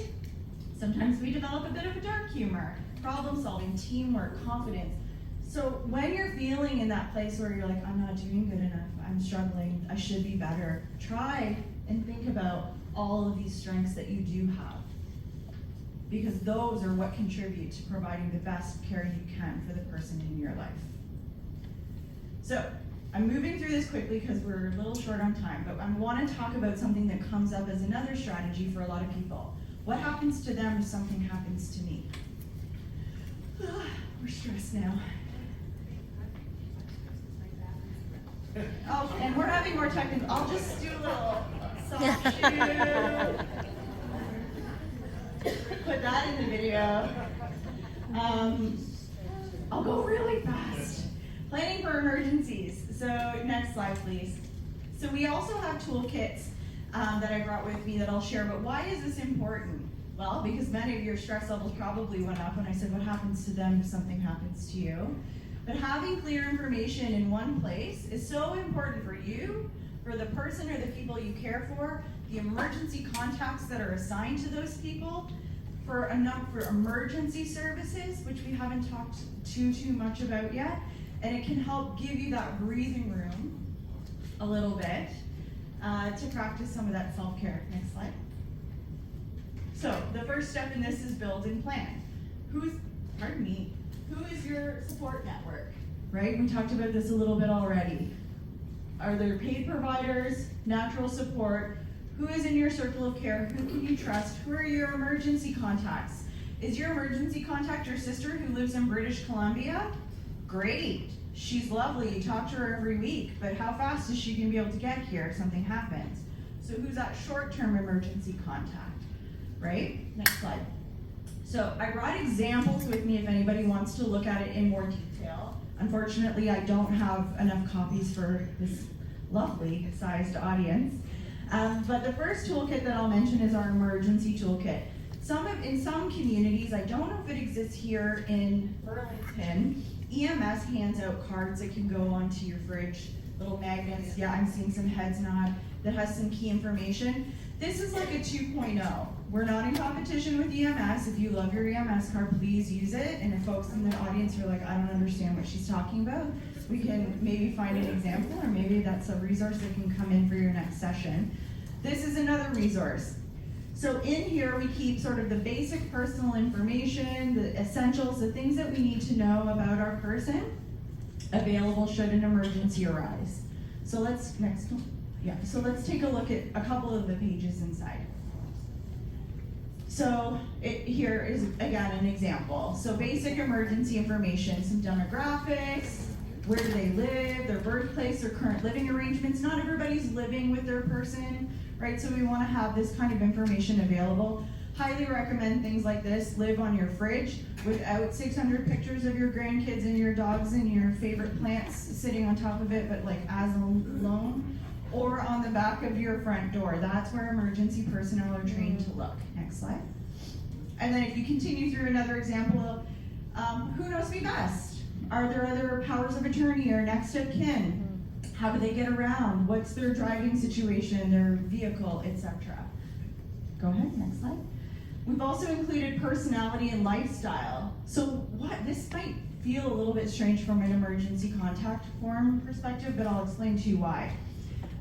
Speaker 7: Sometimes we develop a bit of a dark humor, problem solving, teamwork, confidence. So when you're feeling in that place where you're like, I'm not doing good enough, I'm struggling, I should be better, try and think about all of these strengths that you do have. Because those are what contribute to providing the best care you can for the person in your life. So, I'm moving through this quickly because we're a little short on time, but I want to talk about something that comes up as another strategy for a lot of people. What happens to them if something happens to me? We're stressed now. Oh, and we're having more technical. I'll just do a little soft shoe. Put that in the video. I'll go really fast. Planning for emergencies. So next slide, please. So we also have toolkits that I brought with me that I'll share, but why is this important? Well, because many of your stress levels probably went up when I said what happens to them if something happens to you. But having clear information in one place is so important for you, for the person or the people you care for, the emergency contacts that are assigned to those people, for emergency services, which we haven't talked too much about yet, and it can help give you that breathing room a little bit to practice some of that self-care. Next slide. So the first step in this is build and plan. Who is your support network, right? We talked about this a little bit already. Are there paid providers, natural support? Who is in your circle of care? Who can you trust? Who are your emergency contacts? Is your emergency contact your sister who lives in British Columbia? Great, she's lovely, you talk to her every week, but how fast is she gonna be able to get here if something happens? So who's that short-term emergency contact, right? Next slide. So I brought examples with me if anybody wants to look at it in more detail. Unfortunately, I don't have enough copies for this lovely sized audience. But the first toolkit that I'll mention is our emergency toolkit. In some communities, I don't know if it exists here in Burlington, EMS hands out cards that can go onto your fridge, little magnets. Yeah, I'm seeing some heads nod, that has some key information. This is like a 2.0. We're not in competition with EMS. If you love your EMS card, please use it. And if folks in the audience are like, I don't understand what she's talking about, we can maybe find an example, or maybe that's a resource that can come in for your next session. This is another resource. So in here, we keep sort of the basic personal information, the essentials, the things that we need to know about our person, available should an emergency arise. So let's take a look at a couple of the pages inside. So here is, again, an example. So basic emergency information, some demographics, where do they live, their birthplace, their current living arrangements. Not everybody's living with their person, right? So we want to have this kind of information available. Highly recommend things like this live on your fridge without 600 pictures of your grandkids and your dogs and your favorite plants sitting on top of it, but like as alone. Or on the back of your front door. That's where emergency personnel are trained to look. Next slide. And then if you continue through another example, who knows me best? Are there other powers of attorney or next of kin? How do they get around? What's their driving situation, their vehicle, etc.? Go ahead, next slide. We've also included personality and lifestyle. So this might feel a little bit strange from an emergency contact form perspective, but I'll explain to you why.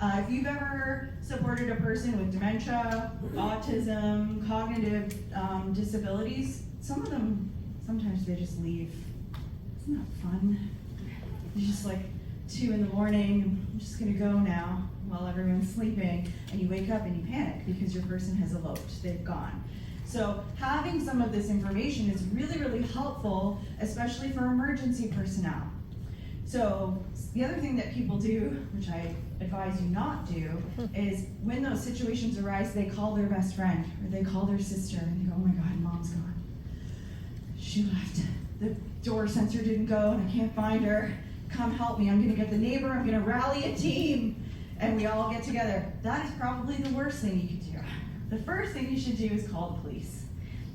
Speaker 7: If you've ever supported a person with dementia, autism, cognitive disabilities, some of them, sometimes they just leave. Isn't that fun? It's just like 2 in the morning, I'm just gonna go now while everyone's sleeping, and you wake up and you panic because your person has eloped, they've gone. So having some of this information is really, really helpful, especially for emergency personnel. So the other thing that people do, which I advise you not do, is when those situations arise, they call their best friend or they call their sister and they go, oh my God, mom's gone. She left. The door sensor didn't go and I can't find her. Come help me. I'm gonna get the neighbor. I'm gonna rally a team. And we all get together. That is probably the worst thing you could do. The first thing you should do is call the police.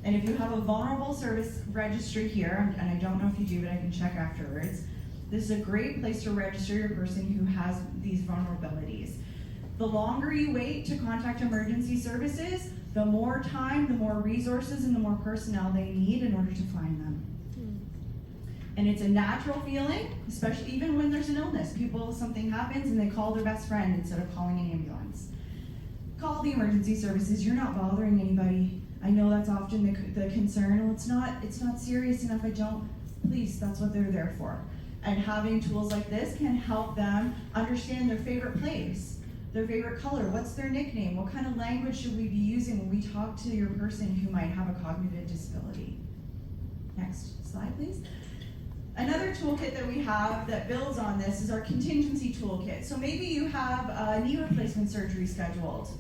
Speaker 7: And if you have a vulnerable service registry here, and I don't know if you do, but I can check afterwards, this is a great place to register your person who has these vulnerabilities. The longer you wait to contact emergency services, the more time, the more resources, and the more personnel they need in order to find them. And it's a natural feeling, especially even when there's an illness. Something happens and they call their best friend instead of calling an ambulance. Call the emergency services. You're not bothering anybody. I know that's often the concern. Well, it's not serious enough. Please, that's what they're there for. And having tools like this can help them understand their favorite place, their favorite color, what's their nickname, what kind of language should we be using when we talk to your person who might have a cognitive disability. Next slide, please. Another toolkit that we have that builds on this is our contingency toolkit. So maybe you have a knee replacement surgery scheduled,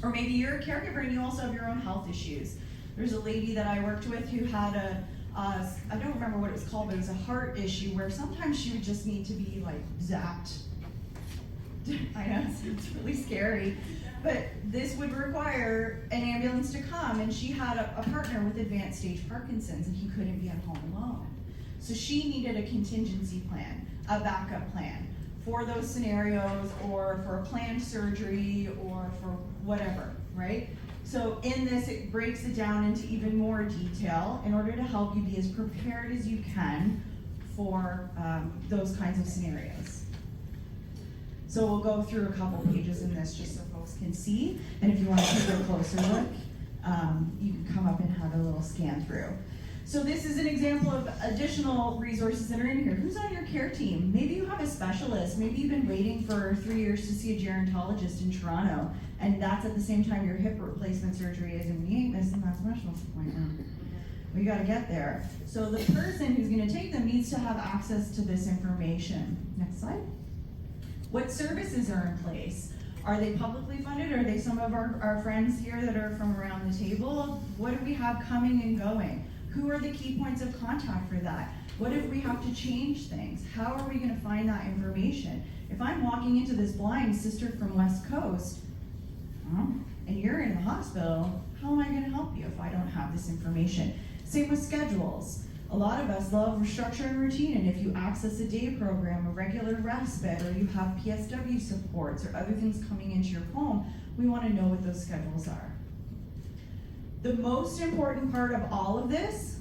Speaker 7: or maybe you're a caregiver and you also have your own health issues. There's a lady that I worked with who had I don't remember what it was called, but it was a heart issue where sometimes she would just need to be like zapped. I know, it's really scary. But this would require an ambulance to come, and she had a partner with advanced stage Parkinson's and he couldn't be at home alone. So she needed a contingency plan, a backup plan for those scenarios, or for a planned surgery, or for whatever, right? So in this, it breaks it down into even more detail in order to help you be as prepared as you can for those kinds of scenarios. So we'll go through a couple pages in this just so folks can see, and if you want to take a closer look, you can come up and have a little scan through. So this is an example of additional resources that are in here. Who's on your care team? Maybe you have a specialist. Maybe you've been waiting for 3 years to see a gerontologist in Toronto, and that's at the same time your hip replacement surgery is, and we ain't missing that specialist appointment. We gotta get there. So the person who's gonna take them needs to have access to this information. Next slide. What services are in place? Are they publicly funded? Are they some of our friends here that are from around the table? What do we have coming and going? Who are the key points of contact for that? What if we have to change things? How are we gonna find that information? If I'm walking into this blind sister from West Coast, and you're in the hospital, how am I gonna help you if I don't have this information? Same with schedules. A lot of us love structure and routine, and if you access a day program, a regular respite, or you have PSW supports or other things coming into your home, we wanna know what those schedules are. The most important part of all of this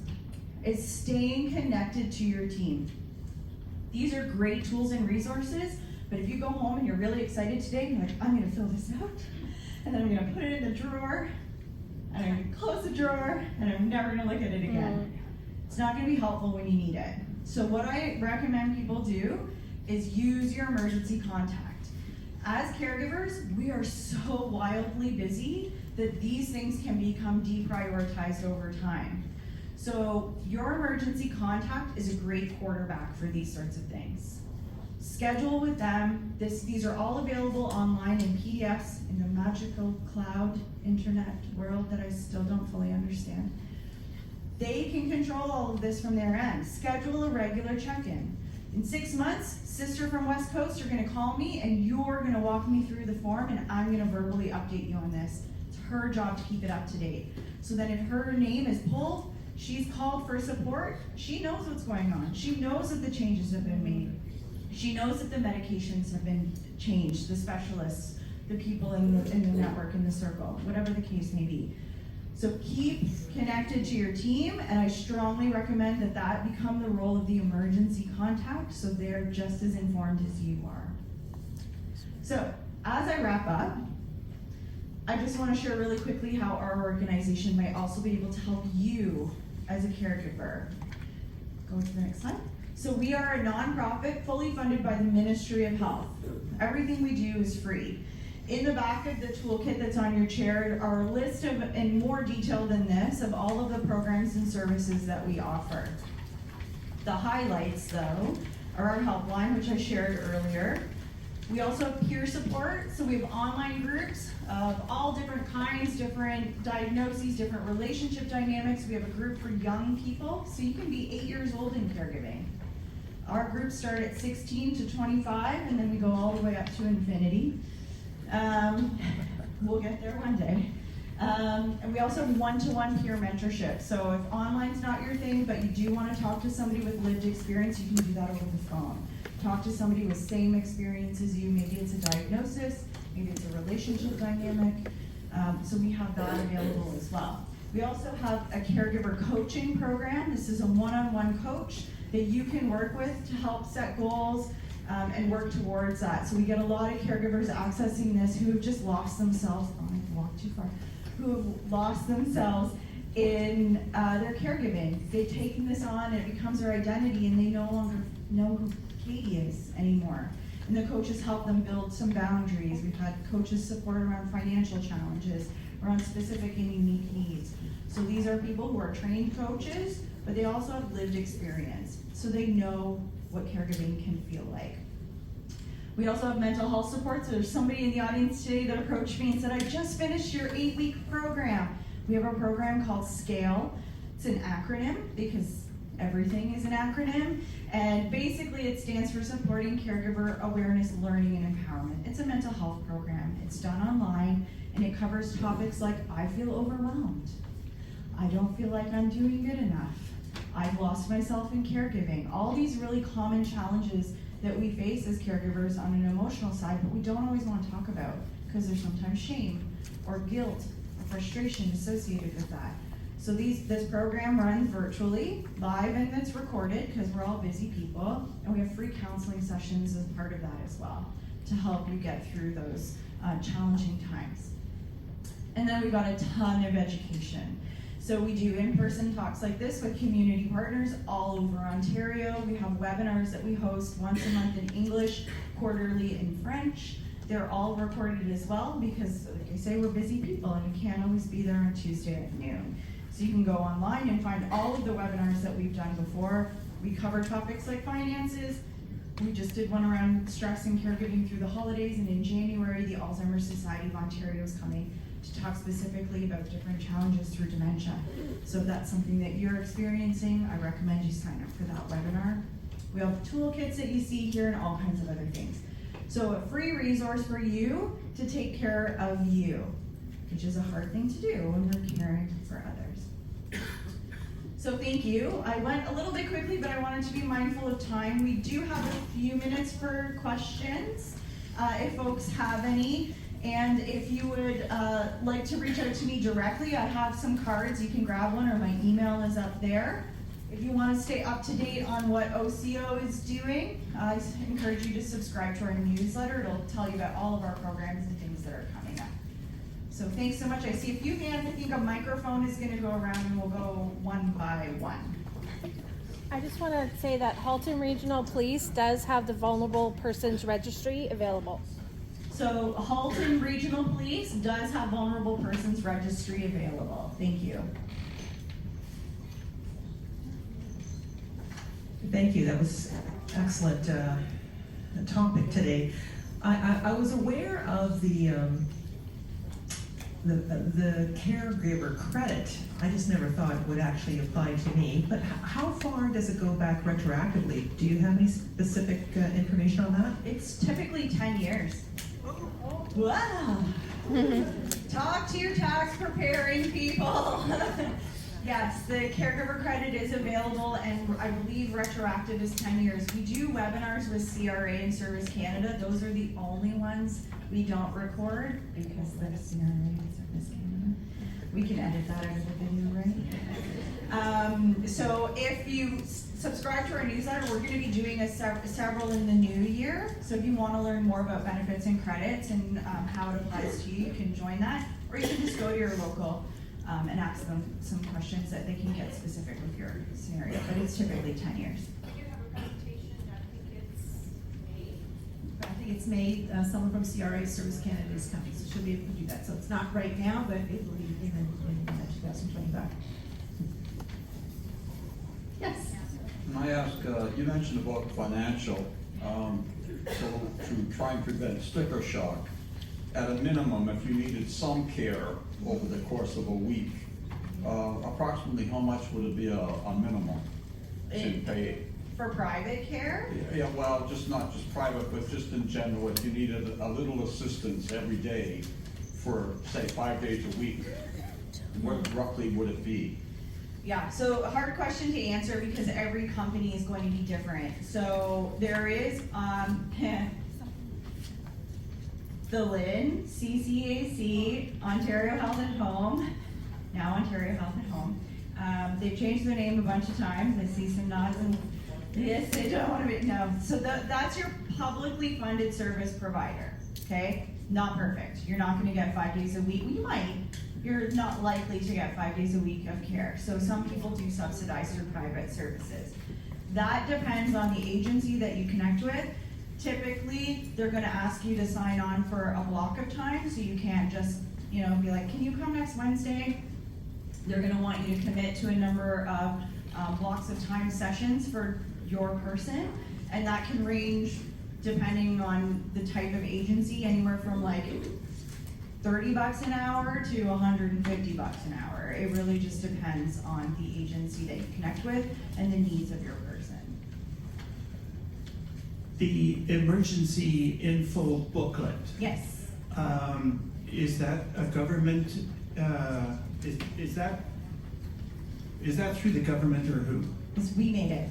Speaker 7: is staying connected to your team. These are great tools and resources, but if you go home and you're really excited today, you're like, I'm gonna fill this out, and then I'm gonna put it in the drawer, and I'm gonna close the drawer, and I'm never gonna look at it again. It's not gonna be helpful when you need it. So what I recommend people do is use your emergency contact. As caregivers, we are so wildly busy that these things can become deprioritized over time. So your emergency contact is a great quarterback for these sorts of things. Schedule with them. These are all available online in PDFs in the magical cloud internet world that I still don't fully understand. They can control all of this from their end. Schedule a regular check-in. In 6 months, sister from West Coast, you're gonna call me and you're gonna walk me through the form and I'm gonna verbally update you on this. It's her job to keep it up to date. So that if her name is pulled, she's called for support, she knows what's going on. She knows that the changes have been made. She knows that the medications have been changed, the specialists, the people in the network, in the circle, whatever the case may be. So keep connected to your team, and I strongly recommend that that become the role of the emergency contact, so they're just as informed as you are. So, as I wrap up, I just want to share really quickly how our organization might also be able to help you as a caregiver. Go to the next slide. So we are a nonprofit fully funded by the Ministry of Health. Everything we do is free. In the back of the toolkit that's on your chair are a list of, in more detail than this, of all of the programs and services that we offer. The highlights, though, are our helpline, which I shared earlier. We also have peer support, so we have online groups of all different kinds, different diagnoses, different relationship dynamics. We have a group for young people, so you can be 8 years old in caregiving. Our groups start at 16 to 25, and then we go all the way up to infinity. We'll get there one day. And we also have one-to-one peer mentorship. So if online's not your thing, but you do want to talk to somebody with lived experience, you can do that over the phone. Talk to somebody with same experience as you. Maybe it's a diagnosis, maybe it's a relationship dynamic. So we have that available as well. We also have a caregiver coaching program. This is a one-on-one coach that you can work with to help set goals and work towards that. So we get a lot of caregivers accessing this who have just lost themselves, I've walked too far, who have lost themselves in their caregiving. They've taken this on, it becomes their identity, and they no longer know who Katie is anymore. And the coaches help them build some boundaries. We've had coaches support around financial challenges, around specific and unique needs. So these are people who are trained coaches, but they also have lived experience. So they know what caregiving can feel like. We also have mental health support. So there's somebody in the audience today that approached me and said, I just finished your 8-week program. We have a program called SCALE. It's an acronym because everything is an acronym. And basically it stands for Supporting Caregiver Awareness, Learning, and Empowerment. It's a mental health program. It's done online, and it covers topics like, I feel overwhelmed. I don't feel like I'm doing good enough. I've lost myself in caregiving. All these really common challenges that we face as caregivers on an emotional side, but we don't always want to talk about because there's sometimes shame or guilt or frustration associated with that. So this program runs virtually, live, and it's recorded because we're all busy people, and we have free counseling sessions as part of that as well to help you get through those challenging times. And then we've got a ton of education. So we do in-person talks like this with community partners all over Ontario. We have webinars that we host once a month in English, quarterly in French. They're all recorded as well because, like I say, we're busy people and we can't always be there on Tuesday at noon. So you can go online and find all of the webinars that we've done before. We cover topics like finances. We just did one around stress and caregiving through the holidays, and in January, the Alzheimer's Society of Ontario is coming to talk specifically about different challenges through dementia. So if that's something that you're experiencing, I recommend you sign up for that webinar. We have toolkits that you see here and all kinds of other things. So a free resource for you to take care of you, which is a hard thing to do when we're caring for others. So thank you. I went a little bit quickly, but I wanted to be mindful of time. We do have a few minutes for questions, if folks have any. And if you would like to reach out to me directly, I have some cards. You can grab one, or my email is up there. If you want to stay up to date on what OCO is doing, I encourage you to subscribe to our newsletter. It'll tell you about all of our programs and things that are coming up. So thanks so much. I see a few hands. I think a microphone is going to go around, and we'll go one by one.
Speaker 8: I just want to say that Halton Regional Police does have the Vulnerable Persons Registry available.
Speaker 7: So Halton Regional Police does have Vulnerable Persons Registry available. Thank you.
Speaker 9: Thank you. That was excellent topic today. I was aware of the caregiver credit. I just never thought it would actually apply to me. But how far does it go back retroactively? Do you have any specific information on that?
Speaker 7: It's typically 10 years. Wow. Talk to your tax preparing people. Yes, the caregiver credit is available, and I believe retroactive is 10 years. We do webinars with CRA and Service Canada. Those are the only ones we don't record because the CRA and Service Canada. We can edit that out of the video, right? So if you subscribe to our newsletter, we're going to be doing several in the new year. So if you want to learn more about benefits and credits and how it applies to you, you can join that, or you can just go to your local and ask them some questions that they can get specific with your scenario, but it's typically 10 years.
Speaker 10: We do have a presentation,
Speaker 1: I think it's May. Someone from CRA Service Canada is coming, so she'll be able to do that. So it's not right now, but it will be in 2025.
Speaker 7: Yes.
Speaker 11: Can I ask, you mentioned about financial, so to try and prevent sticker shock, at a minimum, if you needed some care over the course of a week, approximately how much would it be a minimum to pay?
Speaker 7: For private care?
Speaker 11: Yeah, well, just not just private, but just in general, if you needed a little assistance every day for, say, 5 days a week, what roughly would it be?
Speaker 7: Yeah, so a hard question to answer because every company is going to be different. So there is the LIN, CCAC, Ontario Health and Home, now Ontario Health and Home. They've changed their name a bunch of times. I see some nods and yes, they don't want to be, no. So that's your publicly funded service provider, okay? Not perfect. You're not going to get 5 days a week. Well, you might. You're not likely to get 5 days a week of care. So some people do subsidize through private services. That depends on the agency that you connect with. Typically, they're going to ask you to sign on for a block of time, so you can't just, be like, can you come next Wednesday? They're going to want you to commit to a number of blocks of time sessions for your person, and that can range, depending on the type of agency, anywhere from like $30 an hour to $150 an hour. It really just depends on the agency that you connect with and the needs of your person.
Speaker 12: The emergency info booklet.
Speaker 7: Yes.
Speaker 12: Is that a government? Is that through the government or who?
Speaker 7: We made it.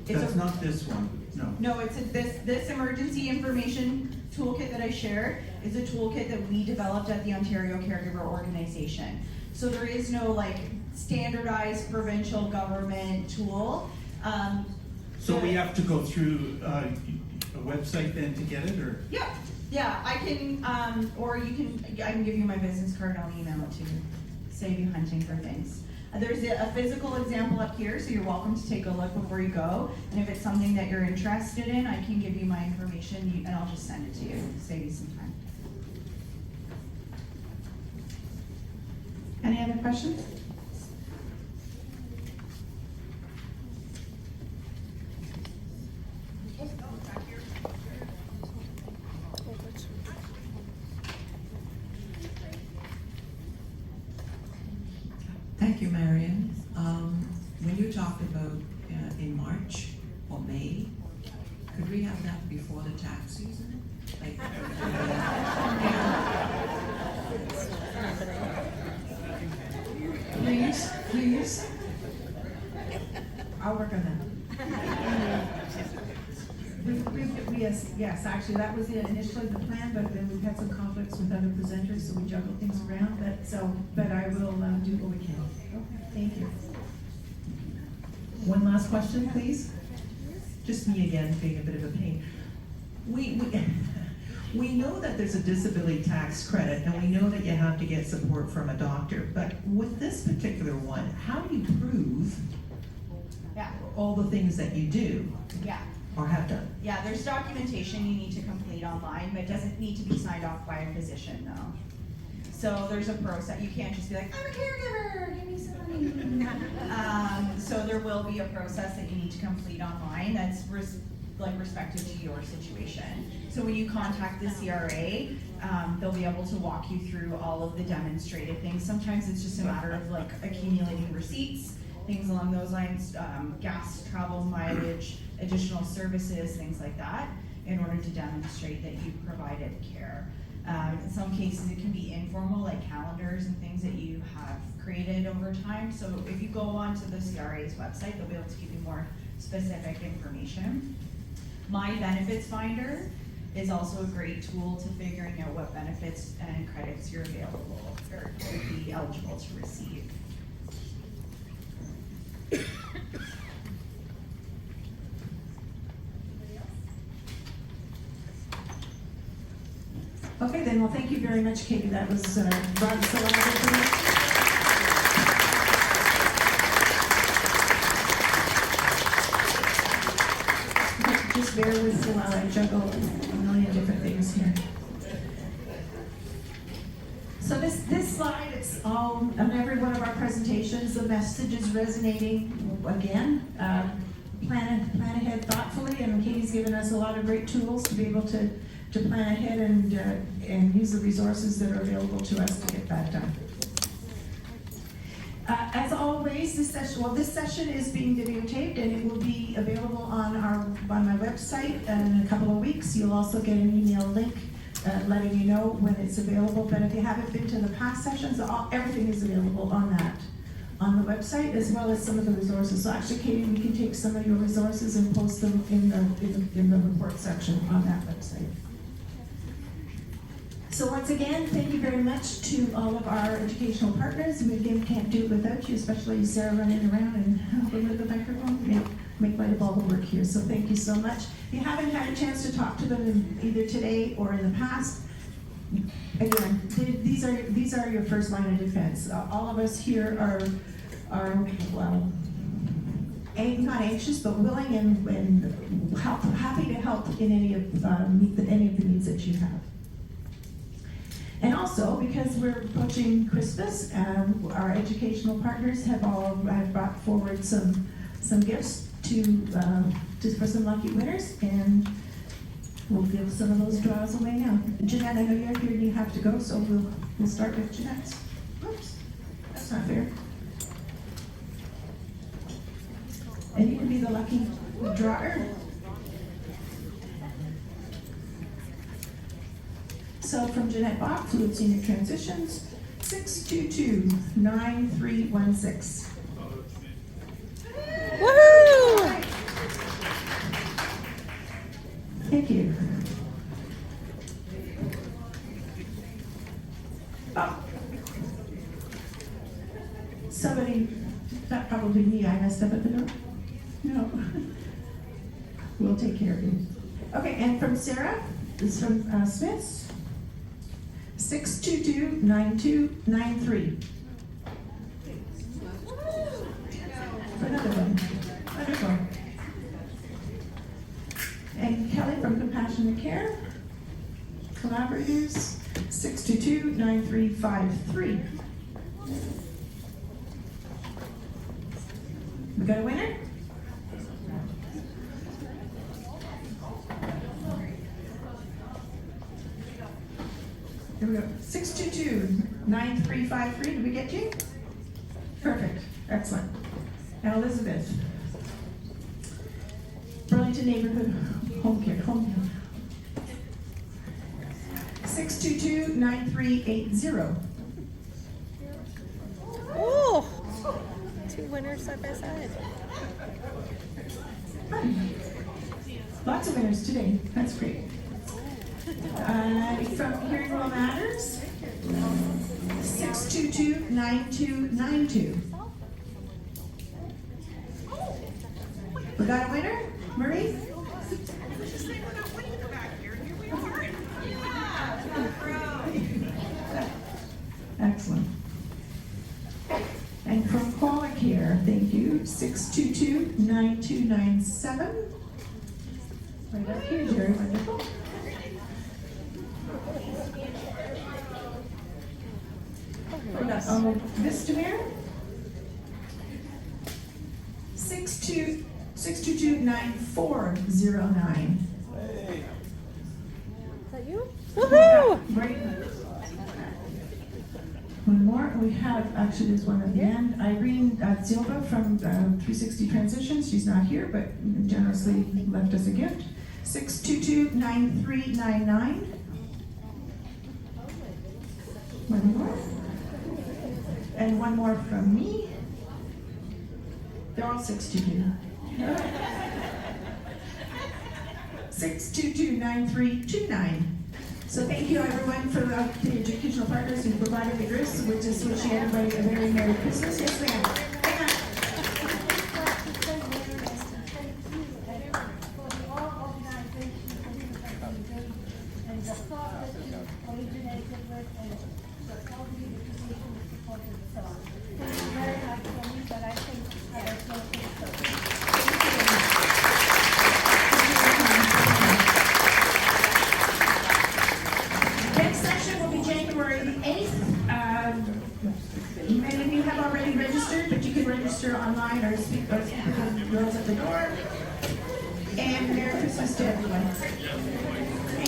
Speaker 12: That's not this one. No.
Speaker 7: No, it's this emergency information toolkit that I shared is a toolkit that we developed at the Ontario Caregiver Organization. So there is no like standardized provincial government tool.
Speaker 12: So we have to go through a website then to get it, or?
Speaker 7: Yep. Yeah, I can, or I can give you my business card and I'll email it to you. Save you hunting for things. There's a physical example up here, so you're welcome to take a look before you go. And if it's something that you're interested in, I can give you my information and I'll just send it to you, save you some time.
Speaker 2: Any other questions?
Speaker 10: Thank you, Marion. When you talked about in March or May, could we have that before the tax season? Like,
Speaker 6: Please.
Speaker 1: I'll work on that. Yes, actually, that was initially the plan, but then we've had some conflicts with other presenters, so we juggle things around, but I will do what we can. Okay, thank you.
Speaker 9: One last question, please. Just me again, being a bit of a pain. We know that there's a disability tax credit, and we know that you have to get support from a doctor, but with this particular one, how do you prove
Speaker 7: Yeah,
Speaker 9: all the things that you do
Speaker 7: yeah.
Speaker 9: or have done?
Speaker 7: Yeah, there's documentation you need to complete online, but it doesn't need to be signed off by a physician though. So there's a process, you can't just be like, I'm a caregiver, give me some money. So there will be a process that you need to complete online that's respective to your situation. So when you contact the CRA, they'll be able to walk you through all of the demonstrated things. Sometimes it's just a matter of like accumulating receipts, things along those lines, gas, travel, mileage, additional services, things like that, in order to demonstrate that you provided care. In some cases, it can be informal, like calendars and things that you have created over time. So if you go onto the CRA's website, they'll be able to give you more specific information. My Benefits Finder is also a great tool to figuring out what benefits and credits you're available or would be eligible to receive.
Speaker 1: Okay, then, well, thank you very much, Katie. That was brought us a lot of information. Just bear with me while I juggle a million different things here. So this slide, it's all on every one of our presentations. The message is resonating again. Plan ahead thoughtfully, and Katie's given us a lot of great tools to be able to plan ahead and use the resources that are available to us to get that done. As always, this session is being videotaped and it will be available on my website in a couple of weeks. You'll also get an email link letting you know when it's available. But if you haven't been to the past sessions, everything is available on the website, as well as some of the resources. So actually, Katie, we can take some of your resources and post them in the report section on that website. So once again, thank you very much to all of our educational partners. We again can't do it without you, especially Sarah running around and helping with the microphone. Make light of all the work here. So thank you so much. If you haven't had a chance to talk to them either today or in the past, again, these are your first line of defense. All of us here are well, not anxious, but willing and happy to help in any of the needs that you have. And also, because we're approaching Christmas, our educational partners have brought forward some gifts for some lucky winners, and we'll give some of those draws away now. Jeanette, I know you're here and you have to go, so we'll start with Jeanette's. Oops, that's not fair. And you can be the lucky drawer. So from Jeanette Bach, Fluid Senior Transitions, 622-9316.
Speaker 8: Woohoo!
Speaker 1: Thank you. Oh. Somebody, not probably me, I messed up at the door? No. We'll take care of you. Okay, and from Sarah, This is from Smith's. 622-9293. Another one. Wonderful. And Kelly from Compassionate Care. Collaborators, 622-9353. We got a winner? Here we go. 622-9353. Did we get you? Perfect. Excellent. Now Elizabeth. Burlington Neighborhood Home Care. 622-9380.
Speaker 8: Oh, two winners side by side.
Speaker 1: Lots of winners today. That's great. From Hearing Well Matters, 622-9292. We got a winner? Marie? Excellent. And from Koala Care, thank you, 622-9297. Right up here, Jerry, wonderful. Vistamere, 622-9409.
Speaker 8: Is that you? Woohoo!
Speaker 1: Right. One more. We have, actually, there's one at the end. Irene Zilba from 360 Transitions. She's not here, but generously left us a gift. 622-9399. One more. And one more from me. They're all 622. 622-9329. So thank you everyone for the educational partners who provided the gifts. We just wish everybody a very Merry Christmas. Yes, ma'am. Next session will be January the 8th. Many of you have already registered, but you can register online or speak to the girls at the door. And Merry Christmas to everyone.